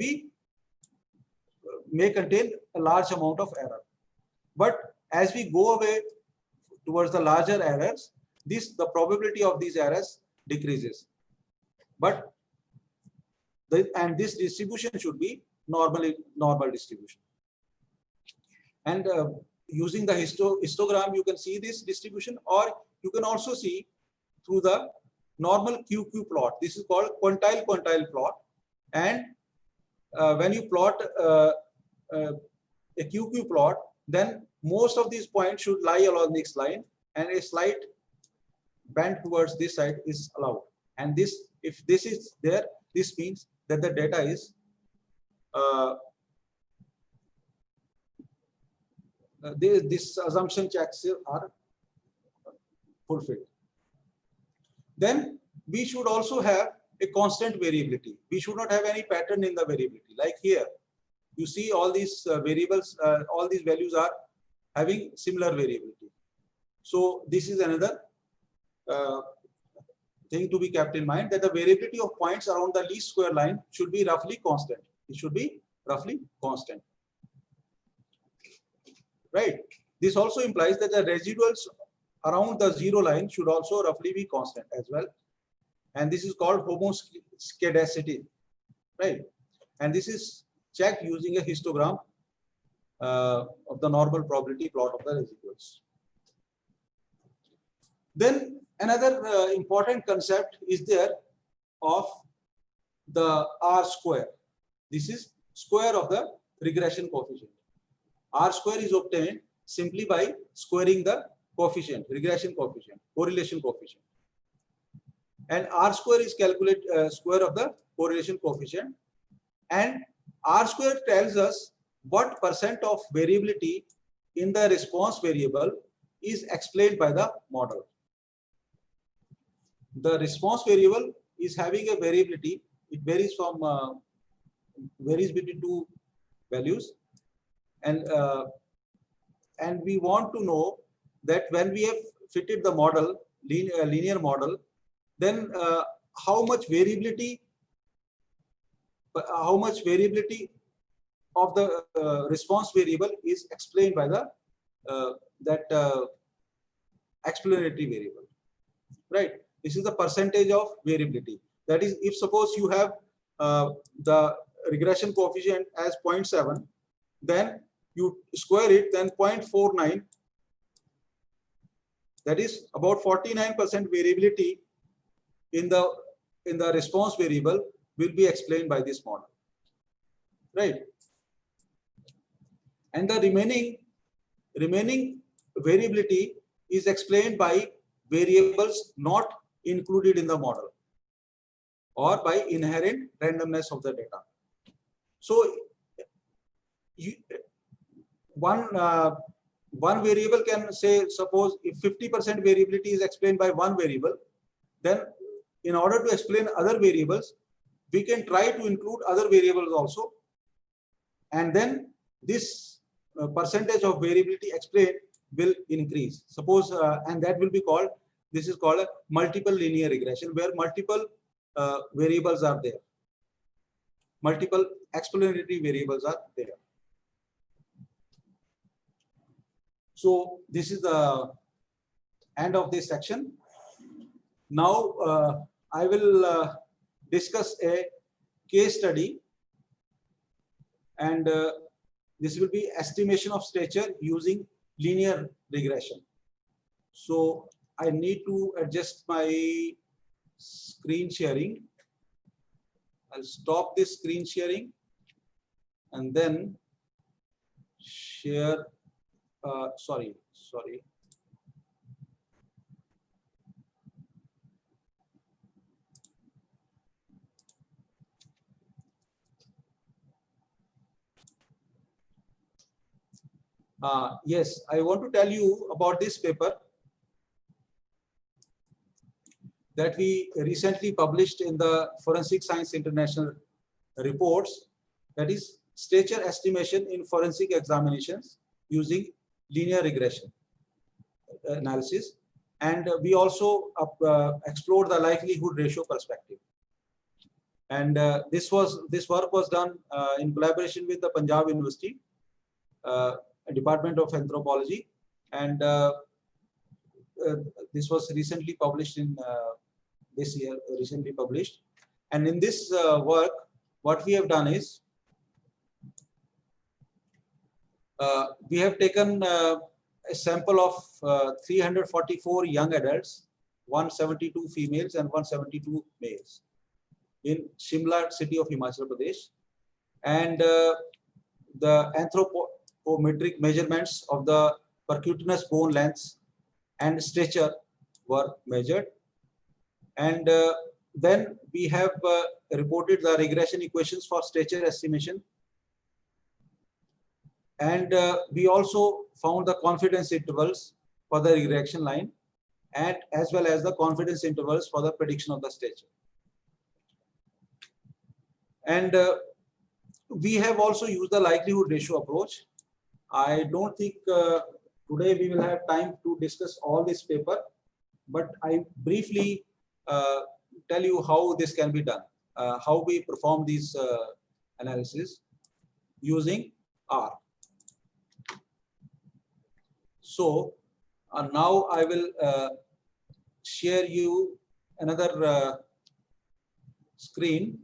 contain a large amount of error. But as we go away towards the larger errors, the probability of these errors decreases. But this distribution should be normal distribution. And using the histogram, you can see this distribution, or you can also see through the normal QQ plot. This is called quantile plot. And when you plot a QQ plot, then most of these points should lie along this line, and a slight bend towards this side is allowed. And this, if this is there, this means that the data is this assumption checks are fulfilled. Then we should also have a constant variability. We should not have any pattern in the variability. Like here, you see all these variables, all these values are having similar variability. So this is another thing to be kept in mind, that the variability of points around the least square line should be roughly constant. It should be roughly constant. Right. This also implies that the residuals around the zero line should also roughly be constant as well. And this is called homoscedasticity. Right. And this is checked using a histogram of the normal probability plot of the residuals. Then another important concept is there of the R square. This is square of the regression coefficient. R square is obtained simply by squaring the coefficient, regression coefficient, correlation coefficient. And R square is calculated square of the correlation coefficient. And R square tells us what percent of variability in the response variable is explained by the model. The response variable is having a variability. It varies from varies between two values, and we want to know that when we have fitted the model, linear model, then how much variability of the response variable is explained by the explanatory variable, right? This is the percentage of variability. That is, if suppose you have the regression coefficient as 0.7, then you square it, then 0.49, that is about 49% variability in the response variable will be explained by this model, right? And the remaining variability is explained by variables not included in the model or by inherent randomness of the data. So one variable can say, suppose if 50% variability is explained by one variable, then in order to explain other variables, we can try to include other variables also, and then this percentage of variability explained will increase. Suppose, and that will be called, this is called a multiple linear regression, where multiple variables are there. Multiple explanatory variables are there. So this is the end of this section. Now I will discuss a case study, and this will be estimation of stature using linear regression. So I need to adjust my screen sharing. I'll stop this screen sharing and then share. Sorry. Yes, I want to tell you about this paper that we recently published in the Forensic Science International reports, that is stature estimation in forensic examinations using linear regression analysis. And we also explored the likelihood ratio perspective. And this work was done in collaboration with the Punjab University Department of Anthropology, and this was recently published in this year. Recently published, and in this work, what we have done is we have taken a sample of 344 young adults, 172 females and 172 males in Shimla city of Himachal Pradesh, and the anthropometric measurements of the percutaneous bone lengths and stature were measured, and then we have reported the regression equations for stature estimation, and we also found the confidence intervals for the regression line, and as well as the confidence intervals for the prediction of the stature. And we have also used the likelihood ratio approach. I don't think today we will have time to discuss all this paper, but I briefly tell you how this can be done, how we perform these analysis using R. So now I will share you another screen.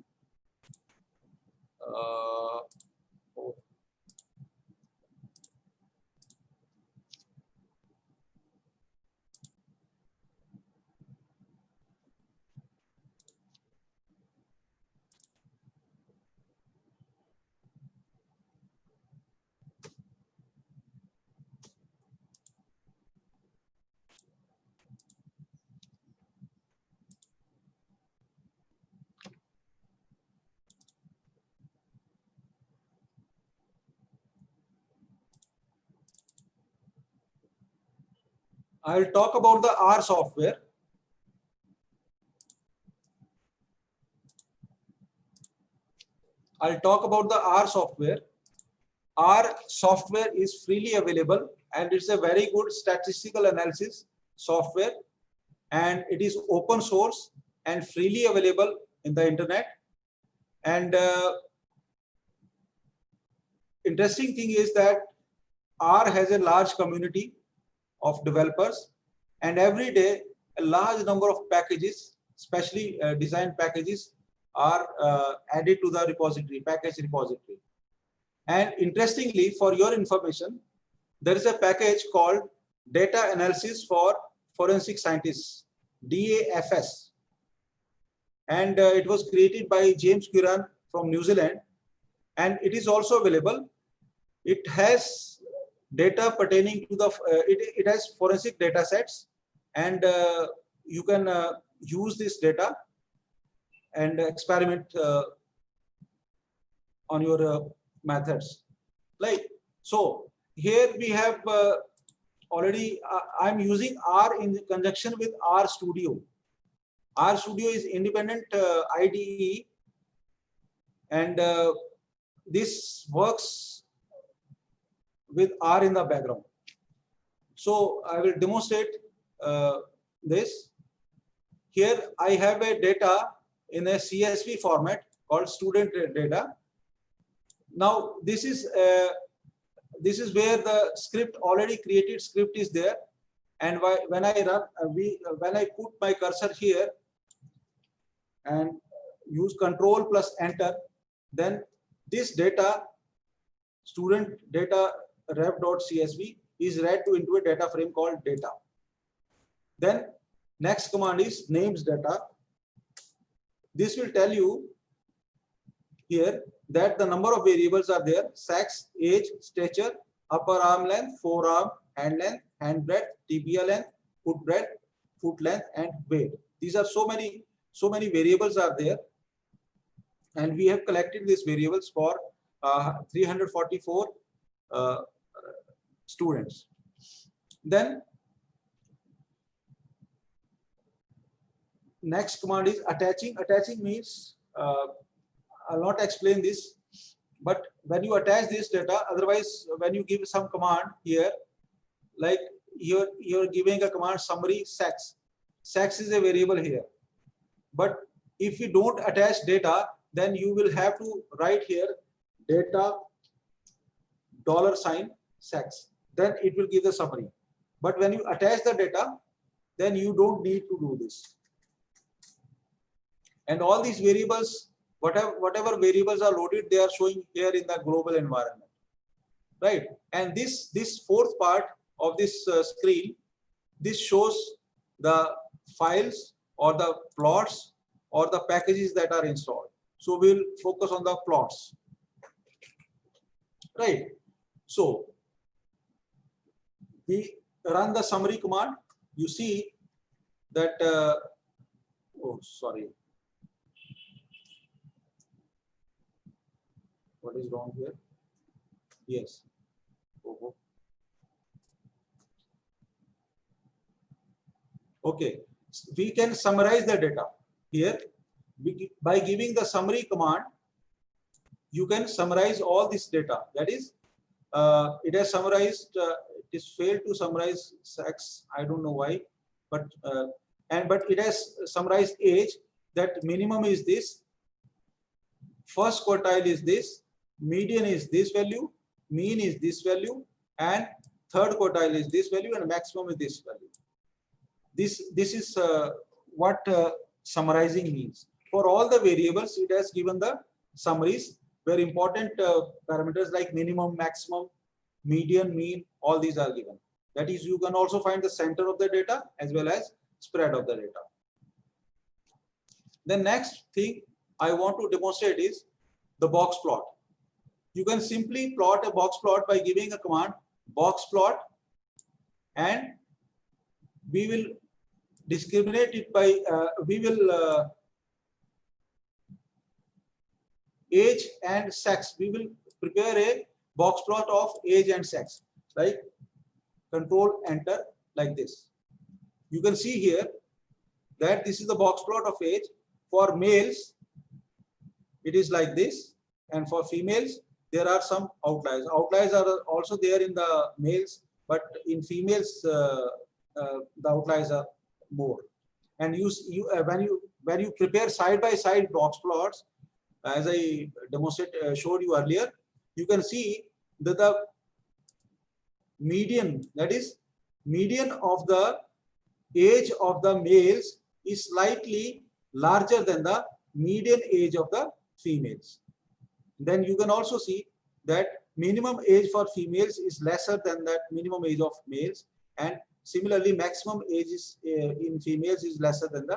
I'll talk about the R software. I'll talk about the R software. R software is freely available and it's a very good statistical analysis software, and it is open source and freely available in the internet. And interesting thing is that R has a large community of developers, and every day a large number of packages, especially design packages, are added to the repository, package repository. And interestingly, for your information, there is a package called Data Analysis for Forensic Scientists, DAFS, and it was created by James Curran from New Zealand, and it is also available. It has data pertaining to the it has forensic data sets, and you can use this data and experiment on your methods. Like, so here we have already I'm using R in conjunction with R Studio. R Studio is independent IDE, and this works with R in the background. So I will demonstrate this. Here I have a data in a CSV format called student data. Now this is where the script, already created script, is there, and when I run when I put my cursor here and use Control plus Enter, then this data, student data ref.csv, is read to into a data frame called data. Then next command is names data. This will tell you here that the number of variables are there: sex, age, stature, upper arm length, forearm, hand length, hand breadth, tibia length, foot breadth, foot length, and weight. These are so many variables are there, and we have collected these variables for 344 students. Then next command is attaching. Attaching means I'll not explain this, but when you attach this data, otherwise when you give some command here, like you're giving a command summary sex. Sex is a variable here, but if you don't attach data, then you will have to write here data $ sex. Then it will give the summary. But when you attach the data, then you don't need to do this. And all these variables, whatever variables are loaded, they are showing here in the global environment, right? And this fourth part of this screen, this shows the files or the plots or the packages that are installed. So we'll focus on the plots, right? So we run the summary command. You see that oh, sorry, what is wrong here? Yes. Oh. Okay, we can summarize the data here by giving the summary command. You can summarize all this data. That is, it has summarized. It is failed to summarize sex. I don't know why, but it has summarized age. That minimum is this. First quartile is this. Median is this value. Mean is this value, and third quartile is this value, and maximum is this value. This is what summarizing means. For all the variables, it has given the summaries where important parameters like minimum, maximum, median, mean, all these are given. That is, you can also find the center of the data as well as spread of the data. The next thing I want to demonstrate is the box plot. You can simply plot a box plot by giving a command box plot, and we will discriminate it by age and sex. We will prepare a box plot of age and sex, like control enter like this. You can see here that this is the box plot of age. For males, it is like this, and for females, there are some outliers. Outliers are also there in the males, but in females, the outliers are more. And when you prepare side by side box plots, as I showed you earlier, you can see that the median, that is median of the age of the males, is slightly larger than the median age of the females. Then you can also see that minimum age for females is lesser than that minimum age of males, and similarly maximum age is in females is lesser than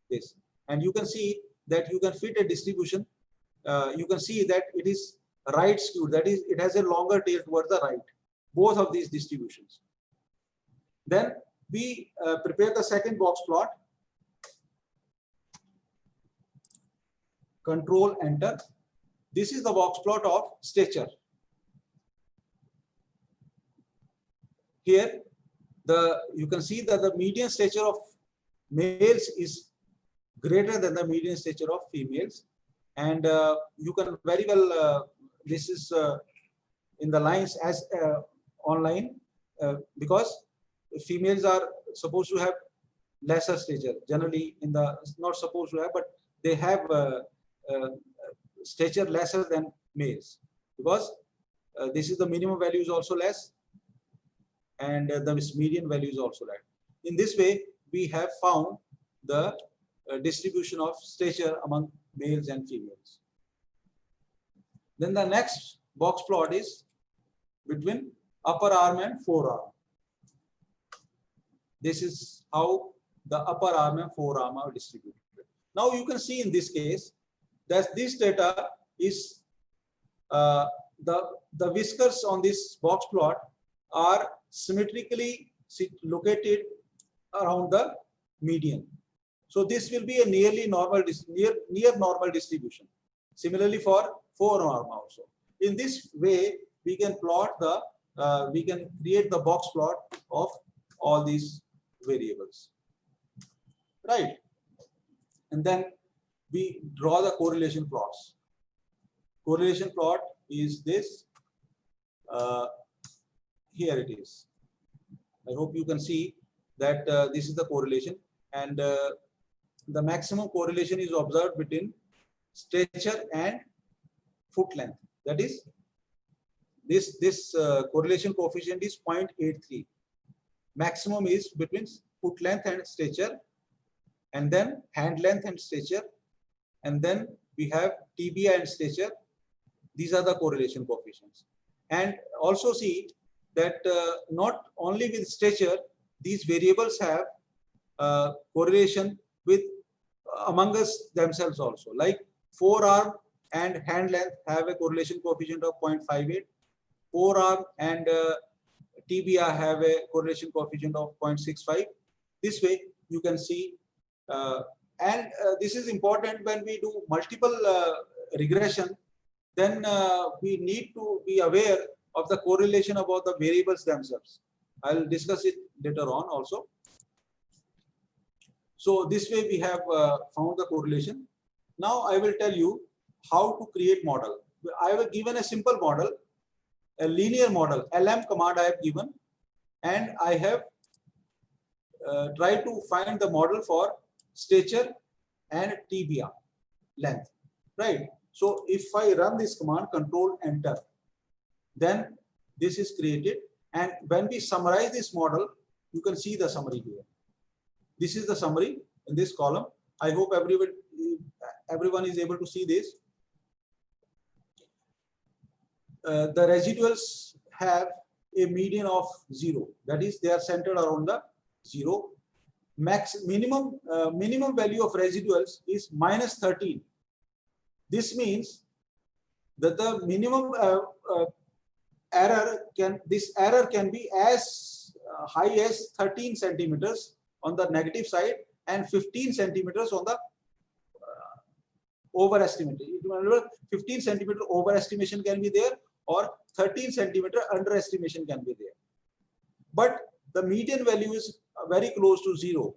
this. And you can see that you can fit a distribution. You can see that it is right skewed, that is, it has a longer tail towards the right, both of these distributions. Then we prepare the second box plot. Control enter. This is the box plot of stature. Here you can see that the median stature of males is greater than the median stature of females, and you can very well this is in the lines as online because females are supposed to have lesser stature, generally in the not supposed to have, but they have stature lesser than males, because this is the minimum value is also less, and the median value is also less. In this way, we have found the distribution of stature among males and females. Then the next box plot is between upper arm and forearm. This is how the upper arm and forearm are distributed. Now you can see in this case that this data is the whiskers on this box plot are symmetrically located around the median. So this will be a nearly normal near normal distribution. Similarly for forearm also. In this way, we can plot the we can create the box plot of all these variables, right? And then we draw the correlation plots. Correlation plot is this. Here it is. I hope you can see that this is the correlation, and the maximum correlation is observed between stature and foot length. That is, this correlation coefficient is 0.83. Maximum is between foot length and stature, and then hand length and stature, and then we have tibia and stature. These are the correlation coefficients. And also see that not only with stature, these variables have correlation with among us themselves also. Like forearm and hand length have a correlation coefficient of 0.58. Forearm and tibia have a correlation coefficient of 0.65. This way you can see, and this is important when we do multiple regression. Then we need to be aware of the correlation about the variables themselves. I'll discuss it later on also. So this way we have found the correlation. Now I will tell you how to create model. I have given a simple model, a linear model, LM command I have given, and I have tried to find the model for stature and tibia length, right? So if I run this command, control enter, then this is created. And when we summarize this model, you can see the summary here. This is the summary in this column. I hope everyone is able to see this. The residuals have a median of 0. That is, they are centered around the 0. Minimum value of residuals is -13. This means that the minimum error can be as high as 13 centimeters on the negative side and 15 centimeters on the overestimate. 15 centimeter overestimation can be there, or 13 centimeter underestimation can be there. But the median value is very close to 0.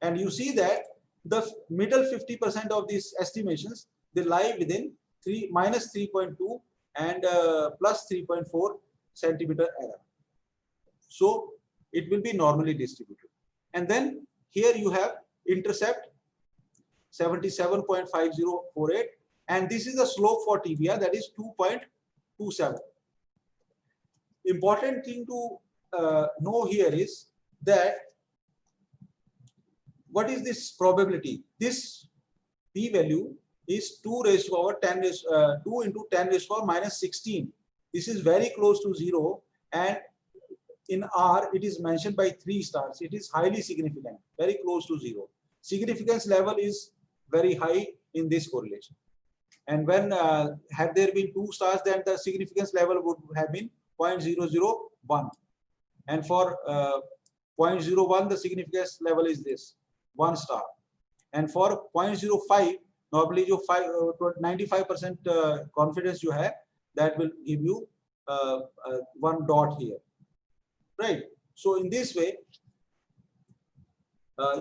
And you see that the middle 50% of these estimations, they lie within -3.2 and +3.4 centimeter error. So it will be normally distributed. And then here you have intercept 77.5048, and this is the slope for tibia, that is 2.27. Important thing to know here is that what is this probability? This p-value is 2 raised to power 10 2 into 10 raised to power -16. This is very close to 0, and in R it is mentioned by 3 stars. It is highly significant, very close to 0. Significance level is very high in this correlation. And when had there been 2 stars, then the significance level would have been 0.001. And for 0.01, the significance level is this, 1 star. And for 0.05, normally you 95% confidence you have, that will give you 1 dot here, right? So in this way,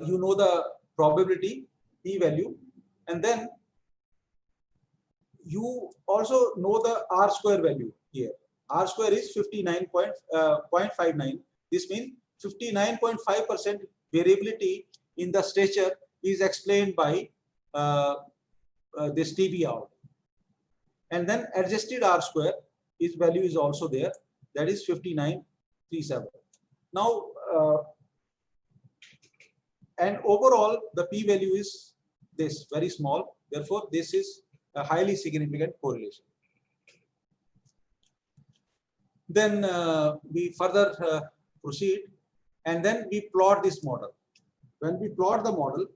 you know the probability p-value, and then you also know the R square value here. R square is 59.59. This means 59.5% variability in the stature is explained by this tibia. And then adjusted R square is value is also there, that is 59.37. Now and overall the p-value is this, very small. Therefore this is a highly significant correlation. Then we further proceed. and then we plot this model. When we plot the model,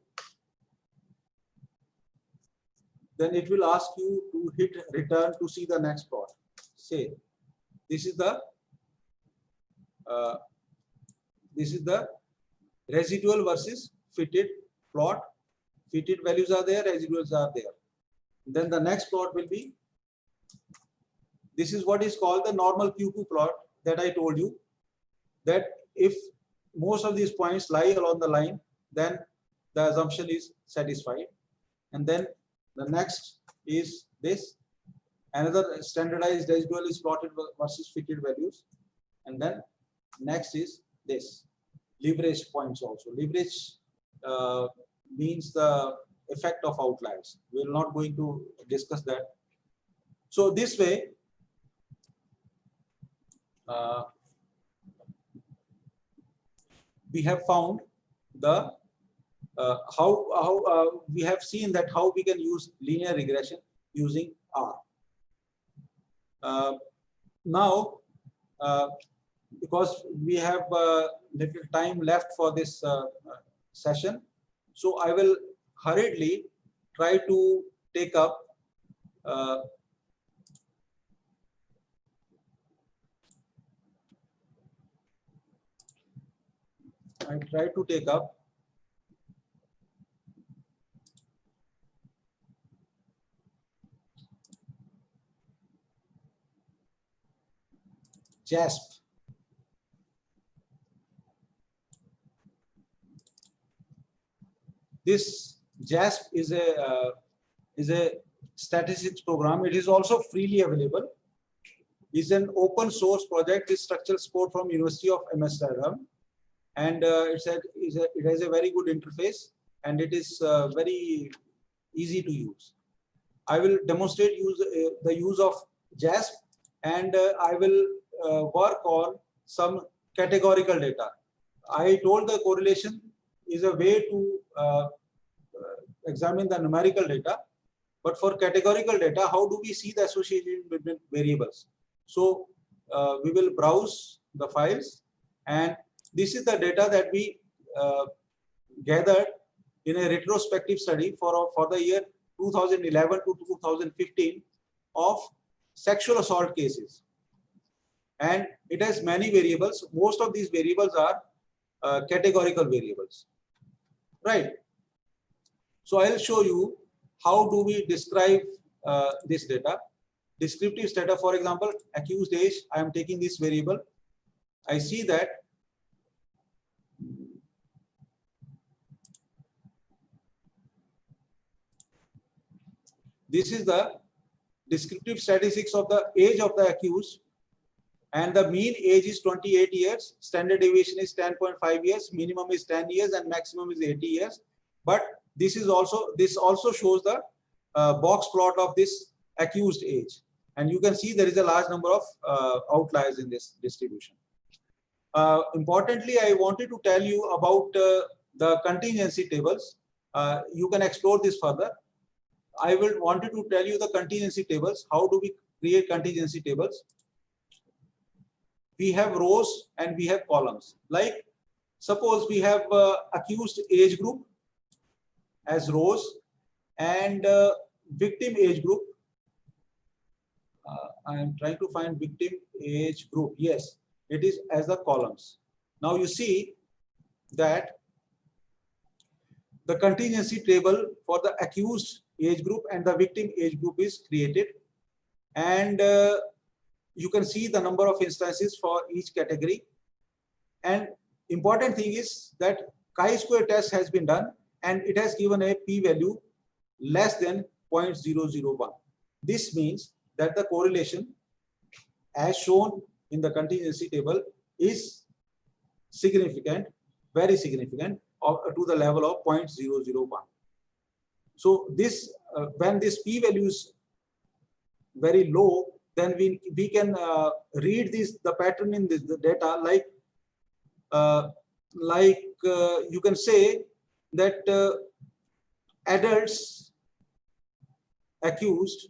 then it will ask you to hit return to see the next plot. Say this is the residual versus fitted plot. Fitted values are there, residuals are there. Then the next plot will be, this is what is called the normal Q2 plot that I told you, that if most of these points lie along the line, then the assumption is satisfied. And then the next is this. Another standardized residual is plotted versus fitted values. And then next is this, leverage points also. Leverage means the effect of outliers. We're not going to discuss that. So this way, we have found the we have seen that how we can use linear regression using R. Now, because we have little time left for this session, so I will hurriedly try to take up JASP. This JASP is a statistics program. It is also freely available. It's an open source project with structural support from University of Amsterdam, and it has a very good interface, and it is very easy to use. I will demonstrate the use of JASP, and I will work on some categorical data. I told the correlation is a way to examine the numerical data, but for categorical data, how do we see the association between variables? So we will browse the files, and this is the data that we gathered in a retrospective study for the year 2011 to 2015 of sexual assault cases. And it has many variables. Most of these variables are categorical variables, right? So I'll show you how do we describe this data. Descriptive data, for example, accused age, I am taking this variable. I see that this is the descriptive statistics of the age of the accused, and the mean age is 28 years, standard deviation is 10.5 years, minimum is 10 years, and maximum is 80 years. But this also shows the box plot of this accused age, and you can see there is a large number of outliers in this distribution. Importantly, I wanted to tell you about the contingency tables. You can explore this further. I wanted to tell you the contingency tables. How do we create contingency tables? We have rows and we have columns. Like suppose we have accused age group as rows and victim age group. I am trying to find victim age group. Yes, it is as the columns. Now you see that the contingency table for the accused age group and the victim age group is created, and you can see the number of instances for each category. And important thing is that chi-square test has been done, and it has given a p-value less than 0.001. This means that the correlation as shown in the contingency table is significant, very significant, to the level of 0.001. So this when this p-value is very low, then we can read the pattern in the data like you can say that adults accused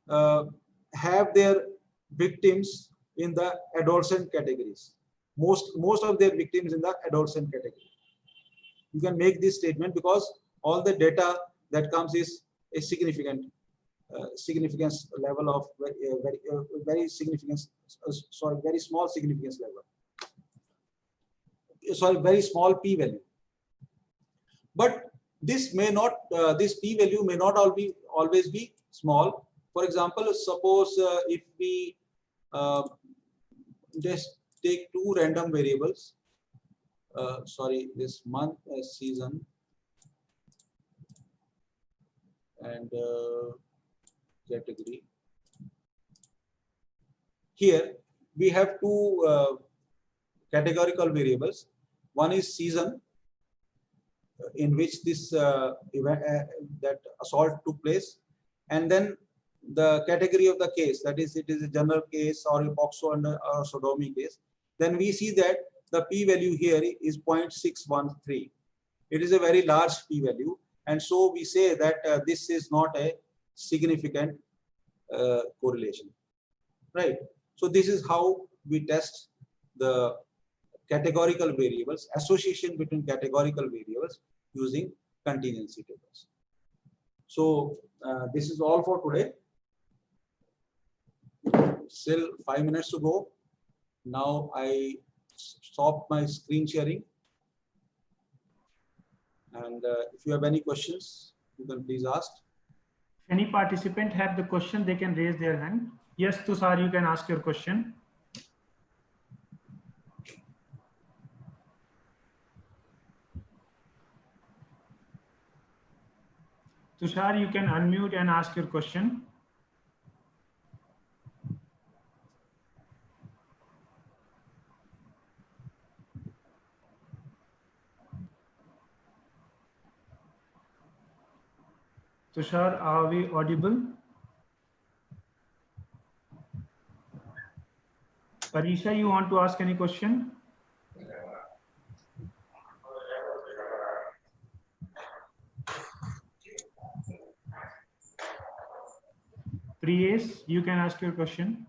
have their victims in the adolescent categories. most of their victims in the adolescent category. You can make this statement because all the data that comes is a significance level of very significance. Very small significance level. Very small p-value. But this may not, this p-value may not always be small. For example, suppose if we just take two random variables, this month, season, and category. Here we have two categorical variables. One is season, in which this event, that assault took place, and then the category of the case, that is, it is a general case or a POCSO or sodomy case. Then we see that the p-value here is 0.613. It is a very large p-value, and so we say that this is not a significant correlation, right? So this is how we test the categorical variables, association between categorical variables using contingency tables. So this is all for today. Still 5 minutes to go. Now I stop my screen sharing. And if you have any questions, you can please ask. If any participant have the question, they can raise their hand. Yes, Tushar, you can ask your question. Tushar, you can unmute and ask your question. Tushar, are we audible? Parisha, you want to ask any question? Priyesh, you can ask your question.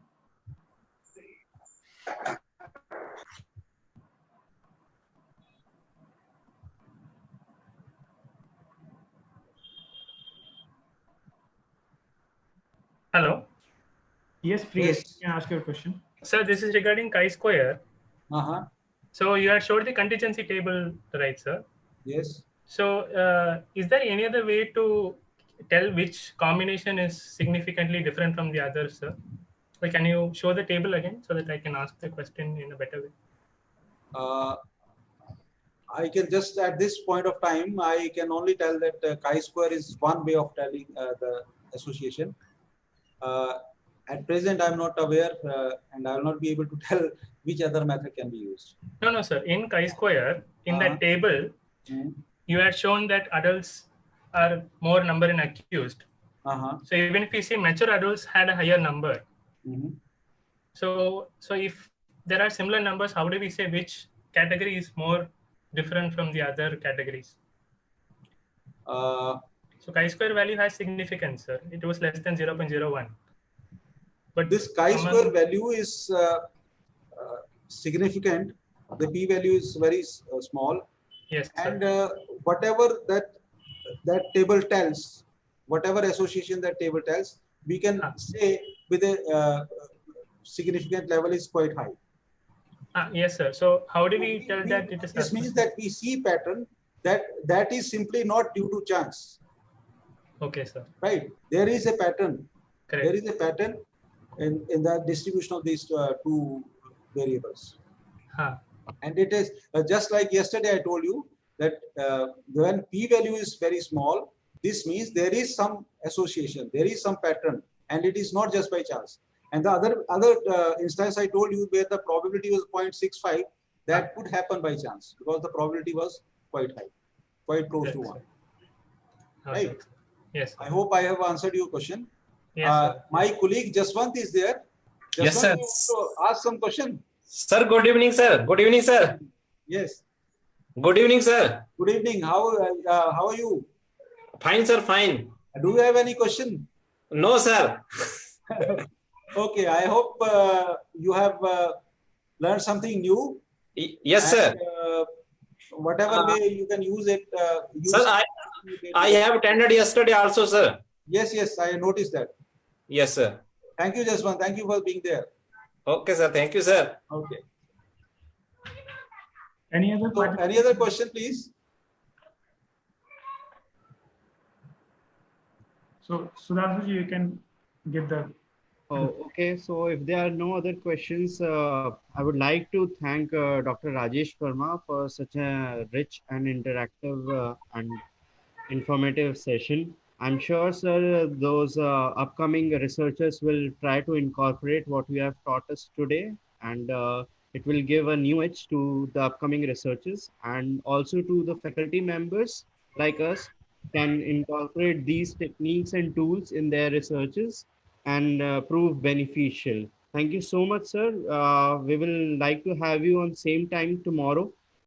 Hello. Yes, Priyesh, Yes. you can ask your question. Sir, this is regarding chi-square. So you had showed the contingency table, right, sir? Yes. So is there any other way to tell which combination is significantly different from the others, sir? Like, can you show the table again so that I can ask the question in a better way? I can just, at this point of time, I can only tell that chi-square is one way of telling the association. At present, I'm not aware, and I will not be able to tell which other method can be used. No, sir. In chi-square, in that table, you had shown that adults are more number in accused. So even if you see mature adults had a higher number. So if there are similar numbers, how do we say which category is more different from the other categories? So chi-square value has significance, sir. It was less than 0.01. But this chi-square value is significant. The p-value is very small. Yes, and whatever that table tells, whatever association that table tells, we can say with a significant level is quite high. Yes, sir. So how do we tell that it is? This means that we see pattern that is simply not due to chance. Okay, sir. Right. There is a pattern. Correct. There is a pattern in the distribution of these two variables. And it is just like yesterday I told you that when p-value is very small, this means there is some association, there is some pattern, and it is not just by chance. And the other instance I told you where the probability was 0.65, that could happen by chance because the probability was quite high, quite close to 1. Right? Yes. I hope I have answered your question. Yes, my colleague Jaswant is there. Jaswant, Yes, sir. you want to ask some question? Sir, good evening, sir. Good evening, sir. Yes. Good evening, sir. Good evening. How are you? Fine, sir. Fine. Do you have any question? No, sir. Okay. I hope you have learned something new. Yes, sir. Whatever way you can use it. Sir, I have attended yesterday also, sir. Yes, yes, I noticed that. Yes, sir. Thank you, Jaswant. Thank you for being there. Okay, sir. Thank you, sir. Okay. Any other So, any other question, please? So, Sudhanshu, you can give the. Oh, okay. So if there are no other questions, I would like to thank Dr. Rajesh Verma for such a rich and interactive and informative session. I'm sure, sir, those upcoming researchers will try to incorporate what you have taught us today, and it will give a new edge to the upcoming researchers and also to the faculty members like us can incorporate these techniques and tools in their researches and prove beneficial. Thank you so much, sir. We will like to have you on same time tomorrow